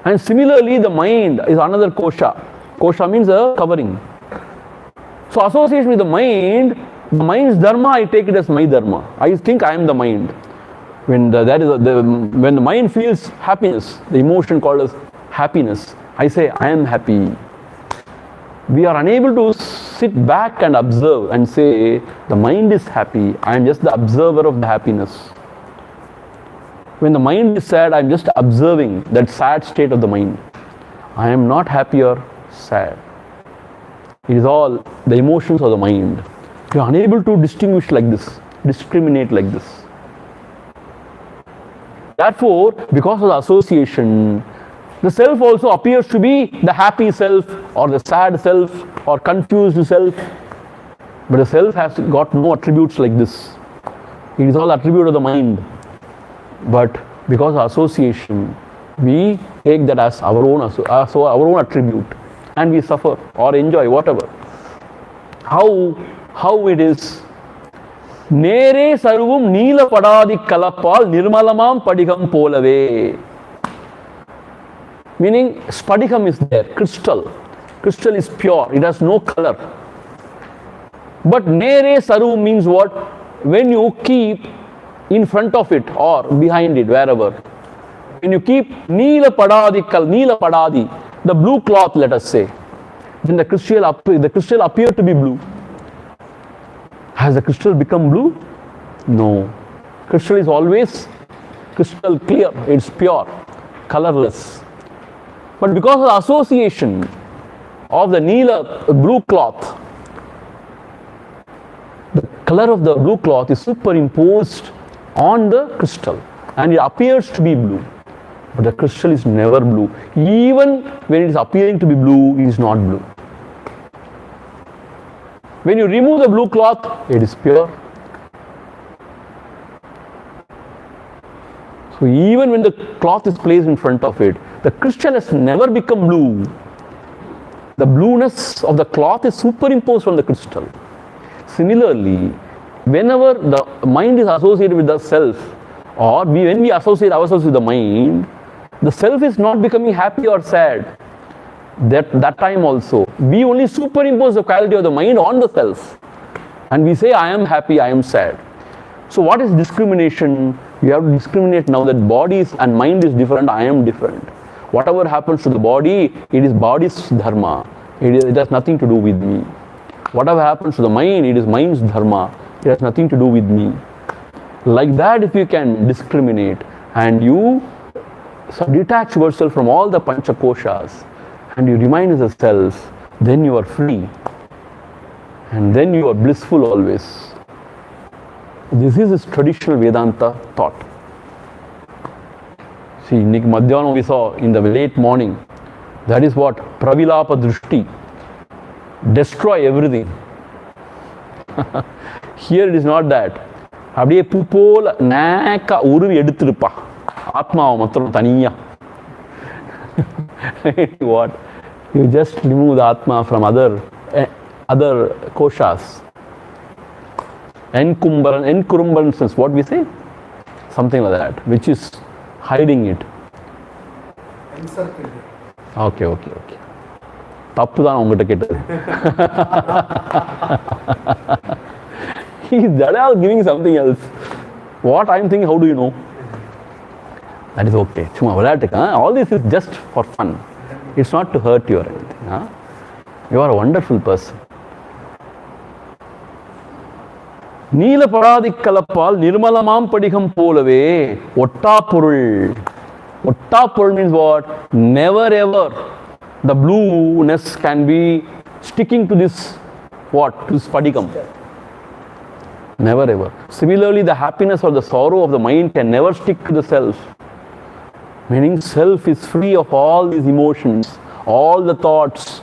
And similarly, the mind is another kosha. Kosha means a covering. So association with the mind's dharma, I take it as my dharma. I think I am the mind. When when the mind feels happiness, the emotion called as happiness, I say I am happy. we are unable to sit back and observe and say, the mind is happy, I am just the observer of the happiness. When the mind is sad, I am just observing that sad state of the mind. I am not happy or sad. It is all the emotions of the mind. You are unable to distinguish like this, discriminate like this. Therefore, because of the association, the self also appears to be the happy self or the sad self or confused self. But the self has got no attributes like this. It is all attribute of the mind. But because of association, we take that as our own attribute, and we suffer or enjoy whatever. How it is? Nere sarvum neela padadi kalapal nirmalamam padigam polave. Meaning, spadikam is there, crystal. Crystal is pure, it has no color. But nere saru means what? When you keep in front of it or behind it, wherever. When you keep neela padadi, the blue cloth, let us say, then the crystal appeared to be blue. Has the crystal become blue? No. Crystal is always crystal clear, it's pure, colorless. But because of the association of the neela blue cloth, the color of the blue cloth is superimposed on the crystal and it appears to be blue. But the crystal is never blue. Even when it is appearing to be blue, it is not blue. When you remove the blue cloth, it is pure. So even when the cloth is placed in front of it, the crystal has never become blue. The blueness of the cloth is superimposed on the crystal. Similarly, whenever the mind is associated with the self, or when we associate ourselves with the mind, the self is not becoming happy or sad. That time also, we only superimpose the quality of the mind on the self. And we say, I am happy, I am sad. So what is discrimination? You have to discriminate now that body and mind is different, I am different. Whatever happens to the body, it is body's dharma. It has nothing to do with me. Whatever happens to the mind, it is mind's dharma. It has nothing to do with me. Like that, if you can discriminate and you detach yourself from all the panchakoshas and you remain as a self, then you are free. And then you are blissful always. This is traditional Vedanta thought. See, Madhyana we saw in the late morning, that is what? Pravilapa Drishti. Destroy everything. Here it is not that. அப்படியே பூ போல நேக்க உருவி எடுத்துருப்பா ஆத்மாவை மாத்திரம் தனியா. What? You just remove the Atma from other koshas. Encumbrance, what we say? Something like that, which is hiding it. Okay. தப்பு தான் உங்ககிட்ட கேட்டது. They are giving something else. What I am thinking, how do you know? That is okay. All this is just for fun. It's not to hurt you or anything. You are a wonderful person. நீல படாதி கலப்பால் நிர்மலமாம் படிகம் போலவே ஒட்டா பொருள். Otta pearl means what? Never ever the blueness can be sticking to this what? To this padikam. Never ever. Similarly, the happiness or the sorrow of the mind can never stick to the self. Meaning self is free of all these emotions, all the thoughts,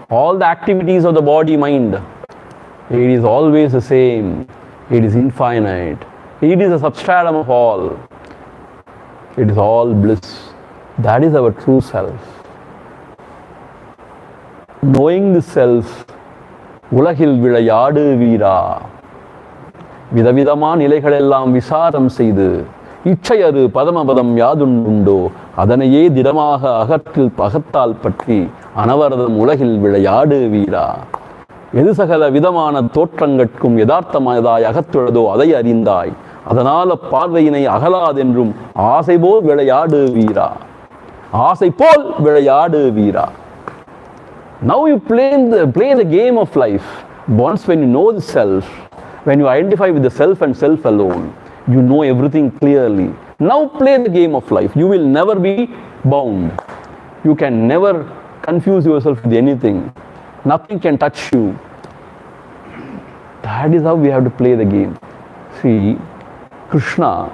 all the activities of the body mind. It is always the same. It is infinite. It is a substratum of all. It is all bliss. That is our true self. Knowing the self, உலகில் விளையாடு வீரா, விதவிதமான நிலைகளெல்லாம் விசாரம் செய்து இச்சையறு பதமபதம் யாதுண்டுண்டோ அதனையே திடமாக அகத்தால் பற்றி அனவரதம் உலகில் விளையாடு வீரா. எது சகல விதமான தோற்றங்கட்கும் யதார்த்தமானதாய் அகத்துள்ளதோ அதை அறிந்தாய், அதனால பார்வையினை அகலாதென்றும் ஆசை போல் விளையாடு வீரா. ஆசை போல் விளையாடு வீரா. Now you play the game of life. Once when you know the self, when you identify with the self and self alone, you know everything clearly. Now play the game of life. You will never be bound. You can never confuse yourself with anything. Nothing can touch you. That is how we have to play the game. See, Krishna,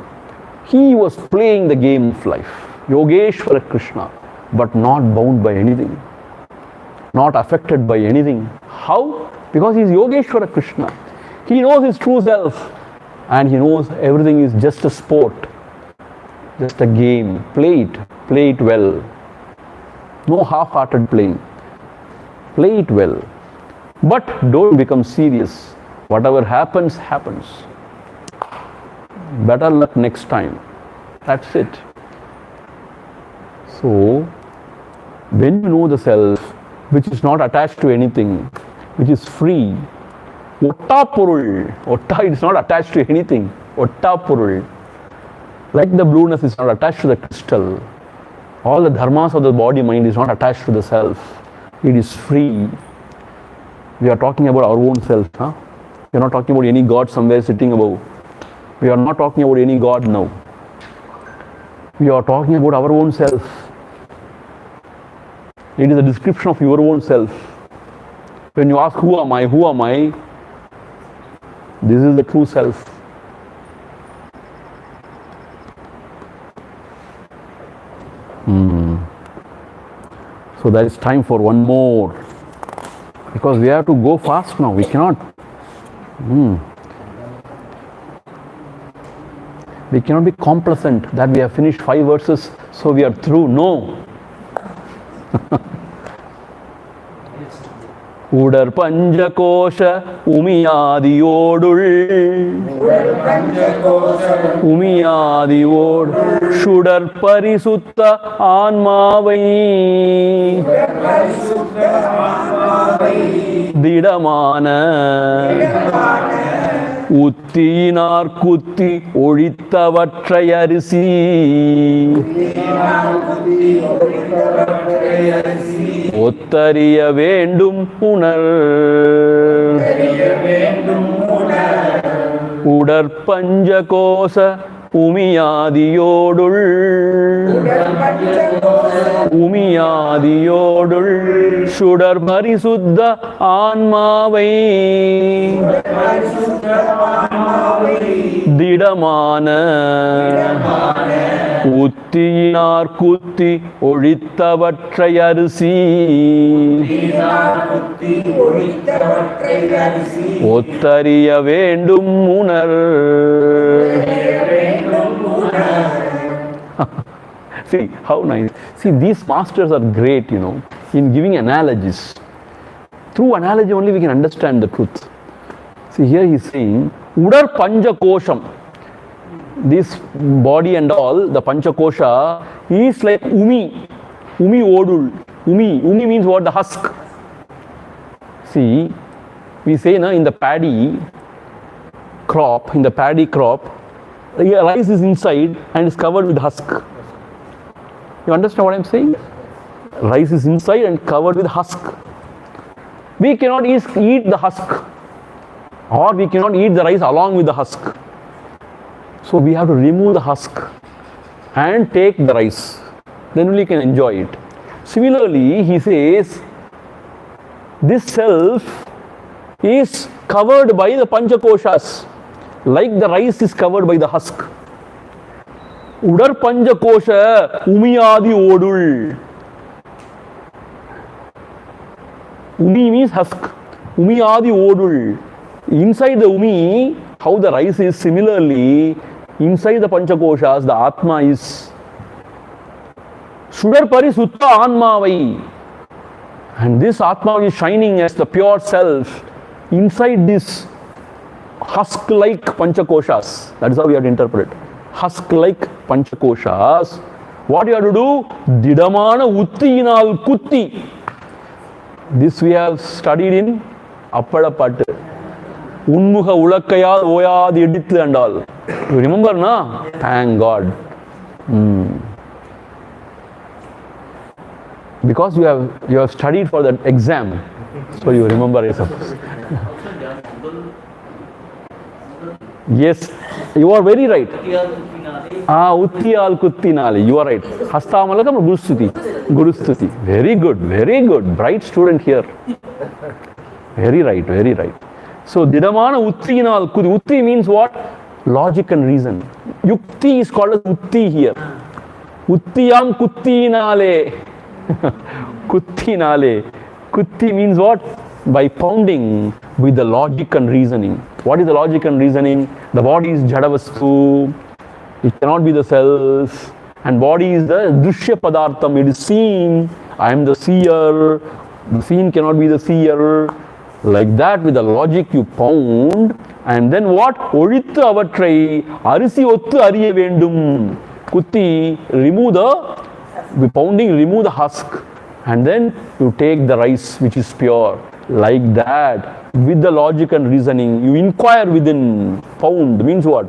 he was playing the game of life. Yogeshwara Krishna, but not bound by anything. Not affected by anything. How? Because he is Yogeshwara Krishna. He knows his true self. And he knows everything is just a sport. Just a game. Play it well. No half-hearted playing. Play it well. But don't become serious. Whatever happens, happens. Better luck next time. That's it. So, when you know the self, which is not attached to anything, which is free, Otta Purul. Otta is not attached to anything. Otta Purul. Like the blueness is not attached to the crystal. All the dharmas of the body mind is not attached to the self. It is free. We are talking about our own self. Huh? We are not talking about any God somewhere sitting above. We are not talking about any God now. We are talking about our own self. It is a description of your own self. When you ask, who am I? Who am I? This is the true self. So there is time for one more. Because we have to go fast now. We cannot. We cannot be complacent that we have finished 5 verses, so we are through. No. Udar Panjakosha Umiyadiyodul Umiyadiyod Shudar Parisutta Anmavai Didamana Uttinar Kutti Oditavatrayarisi Ottariya Vendum Unar Udar Panjakosa Umiyadiyodul Umiyadiyodul Shudar Parisudha Anmavai Didamana Uttinar Kutti Oditavatrayarisi Ottariya Vendum Unar. See, how nice. See, these masters are great, in giving analogies. Through analogy only we can understand the truth. See, here he is saying, Udar Panjakosham. This body and all, the Panchakosha, is like Umi. Umi Odul. Umi means what? The husk. See, we say in the paddy crop, rice is inside and is covered with husk. You understand what I am saying? Rice is inside and covered with husk. We cannot eat the husk, or we cannot eat the rice along with the husk. So we have to remove the husk and take the rice. Then only can enjoy it. Similarly, he says, this self is covered by the Panchakoshas, like the rice is covered by the husk. Udar Panjakosha Umiyadi Odul. Umi means husk. Umiyadi Odul. Inside the Umi, how the rice is, similarly, inside the Panchakoshas, the Atma is. Shudar Parisutta Anmavai. And this Atma is shining as the pure self inside this husk-like Panchakoshas. That is how we have to interpret. Husk-like Panchakoshas. What you have to do? Didamana Uttinal Kutti. This we have studied in Appadapattu. Unmuha Ulakkayal Oyad Edithu and all. You remember, na? Thank God. Because Because you have studied for that exam. So you remember, I suppose. Yes, you are very right. Uttiyal Kuttinale. You are right. Hastamalakam Gurustuti. Very good, very good. Bright student here. Very right, very right. So, Didamana Uttinal Kuti. Utti means what? Logic and reason. Yukti is called as Utti here. Uttiyam Kuttinale. Kuttinale. Kutti means what? By pounding with the logic and reasoning. What is the logic and reasoning? The body is Jadavastu. It cannot be the cells. And body is the Drushya Padartham. It is seen. I am the seer. The seen cannot be the seer. Like that, with the logic you pound. And then what? Odithu avatrai arisi ottu ariya vendum. Kutti, remove the pounding, remove the husk. And then you take the rice which is pure. Like that, with the logic and reasoning, you inquire within. Pound means what?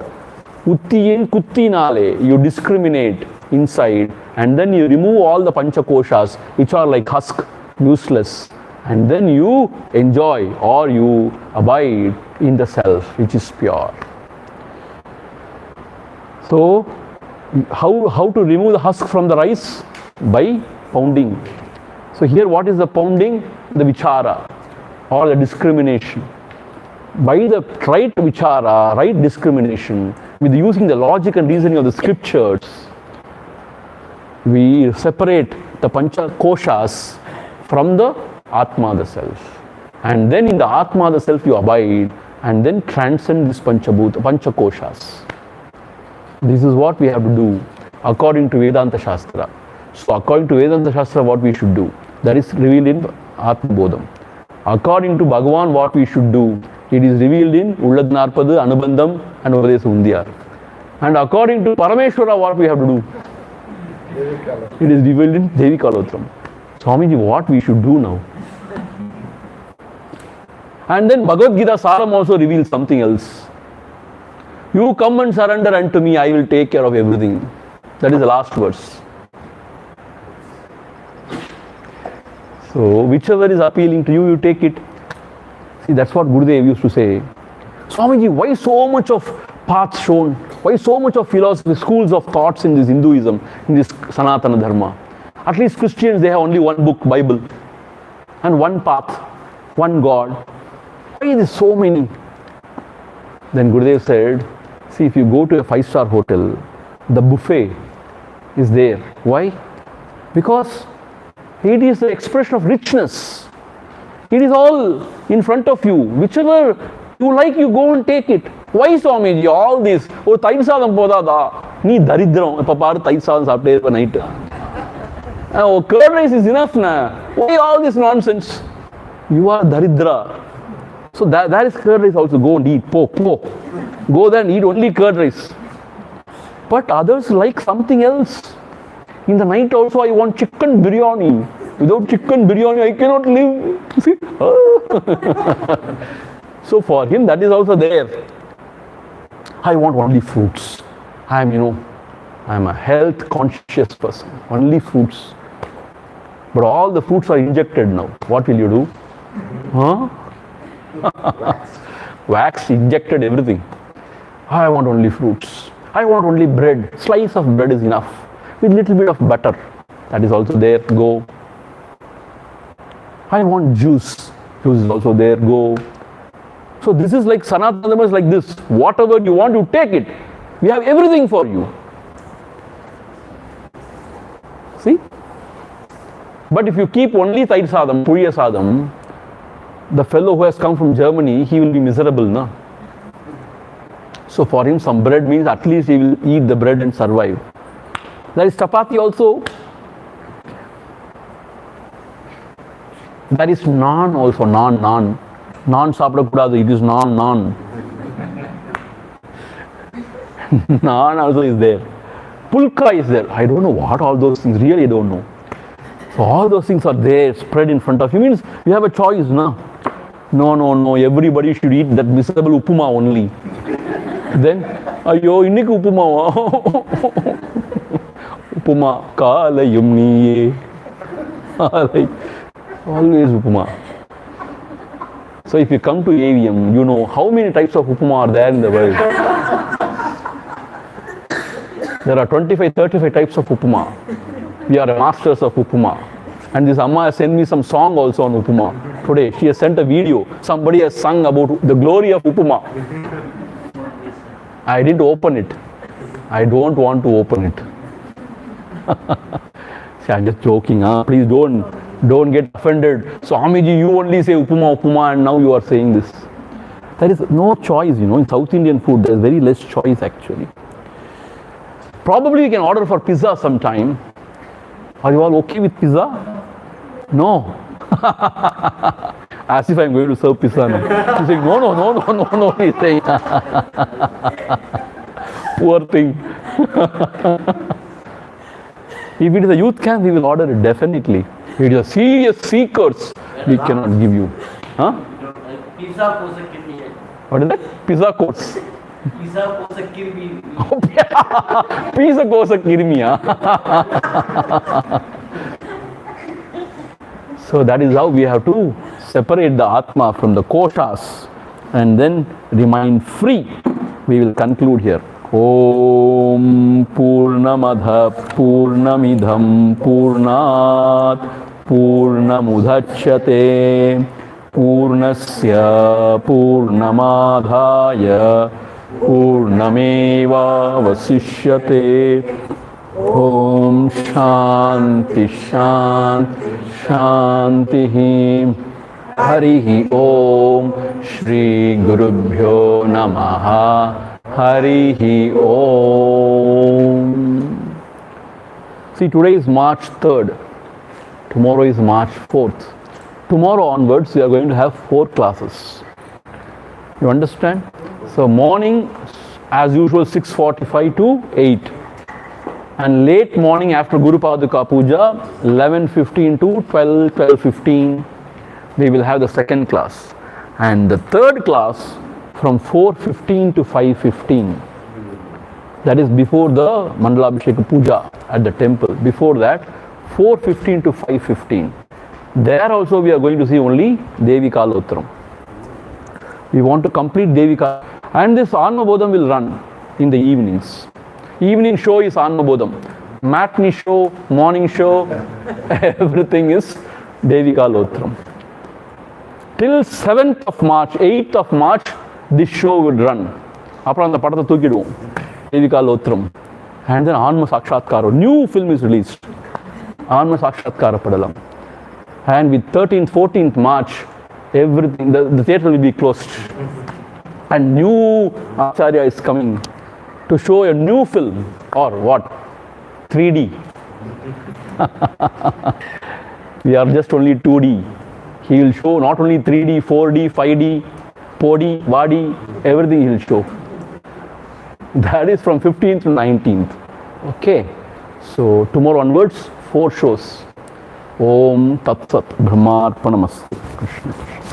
Uttiyin Kuttinale. You discriminate inside, and then you remove all the panchakoshas which are like husk, useless, and then you enjoy or you abide in the self which is pure. So, how to remove the husk from the rice? By pounding. So here what is the pounding? The vichara or the discrimination. By the right vichara, right discrimination, with using the logic and reasoning of the scriptures, we separate the pancha koshas from the Atma, the self. And then in the Atma, the self, you abide and then transcend this pancha koshas. This is what we have to do according to Vedanta Shastra. So according to Vedanta Shastra, what we should do? That is revealed in Atma Bodham. According to Bhagavan, what we should do? It is revealed in Ullad Narpadu, Anubandham and Upadesa Undiyar. And according to Parameshwara, what we have to do? It is revealed in Devi Kalotram. Swamiji, what we should do now? And then Bhagavad Gita Saram also reveals something else. You come and surrender unto me, I will take care of everything. That is the last verse. So, whichever is appealing to you, you take it. See, that's what Gurudev used to say. Swamiji, why so much of paths shown? Why so much of philosophy, schools of thoughts in this Hinduism, in this Sanatana Dharma? At least Christians, they have only one book, Bible, and one path, one God. Why is there so many? Then Gurudev said, see, if you go to a 5-star hotel, the buffet is there. Why? Because it is the expression of richness. It is all in front of you. Whichever you like, you go and take it. Why, Swamiji, all this? Oh, Taid Sadam Podada. Nee daridram. Papa, Taid Sadam sapte per night. Oh, curd rice is enough na. Why all this nonsense? You are daridra. So that is curd rice also. Go and eat. Po. Go there and eat only curd rice. But others like something else. In the night also I want chicken biryani. Without chicken biryani I cannot live. See? So for him that is also there. I want only fruits. I am a health conscious person. Only fruits. But all the fruits are injected now. What will you do? Huh? Wax injected everything. I want only fruits. I want only bread. Slice of bread is enough. With little bit of butter. That is also there. Go. I want juice. Juice is also there. Go. So this is like Sanatana Dharma is like this. Whatever you want, you take it. We have everything for you. See? But if you keep only Taid Sadam, Puriya Sadam, the fellow who has come from Germany, he will be miserable, na? So for him, some bread means at least he will eat the bread and survive. There is chapati also. There is naan also, naan. Naan saapidakudadu, it is naan. Naan also is there. Pulka is there. I don't know what all those things, really I don't know. So all those things are there, spread in front of you. Means you have a choice, na? No. Everybody should eat that miserable upuma only. Then, ayyo, innikku upuma. Upuma kalayum niye. Like, always upama. So if you come to AVM, you know how many types of upama are there in the world. There are 25, 35 types of upama. We are masters of upama. And this Amma has sent me some song also on upama. Today, she has sent a video. Somebody has sung about the glory of upama. I didn't open it. I don't want to open it. See, I'm just joking. Huh? Please don't get offended. Swamiji, you only say upama, and now you are saying this. There is no choice, in South Indian food. There is very less choice actually. Probably we can order for pizza sometime. Are you all okay with pizza? No. As if I'm going to serve pizza now. He's saying, no. He's saying, poor thing. If it is a youth camp, we will order it definitely. If it is a serious seekers, we cannot give you. Huh? Pizza kosa kirmi. What is that? Pizza course. Pizza kosa kirmi. Pizza kosa kirmi. So that is how we have to separate the Atma from the koshas and then remain free. We will conclude here. Om Purnamadha Purnamidham Purnat Purnamudhachyate Purnasya Purnamadhaya Purnameva Vasishyate. Om Shanti Shanti Shanti. Harihi Om. Shri Gurubhyo Namaha. Harihi Om. See, today is March 3rd. Tomorrow is March 4th. Tomorrow onwards, we are going to have 4 classes. You understand? So, morning, as usual, 6:45 to 8. And late morning after Guru Paduka Puja, 11:15 to 12:15, we will have the second class. And the third class from 4:15 to 5:15. That is before the Mandalabhisheka Puja at the temple. Before that, 4:15 to 5:15. There also we are going to see only Devi Kalotram. We want to complete Devi Kalotram. And this Anma Bodham will run in the evenings. Evening show is Anma Bodham. Matinee show, morning show, everything is Devi Kalotram. Till 7th of March, 8th of March, this show would run. அப்புறம் அந்த படத்தை தூக்கிடுவோம். Devi Kalotram. And then Anma Sakshatkara. New film is released. Anma Sakshatkara Padalam. And with 13th, 14th March, everything, the theatre will be closed. And new Acharya is coming to show a new film, or what? 3D. We are just only 2D. He will show not only 3D, 4D, 5D, Podi, Vadi, everything he will show. That is from 15th to 19th. Okay. So tomorrow onwards, 4 shows. Om Tat Sat Brahmarpanamastu. Krishna Krishna.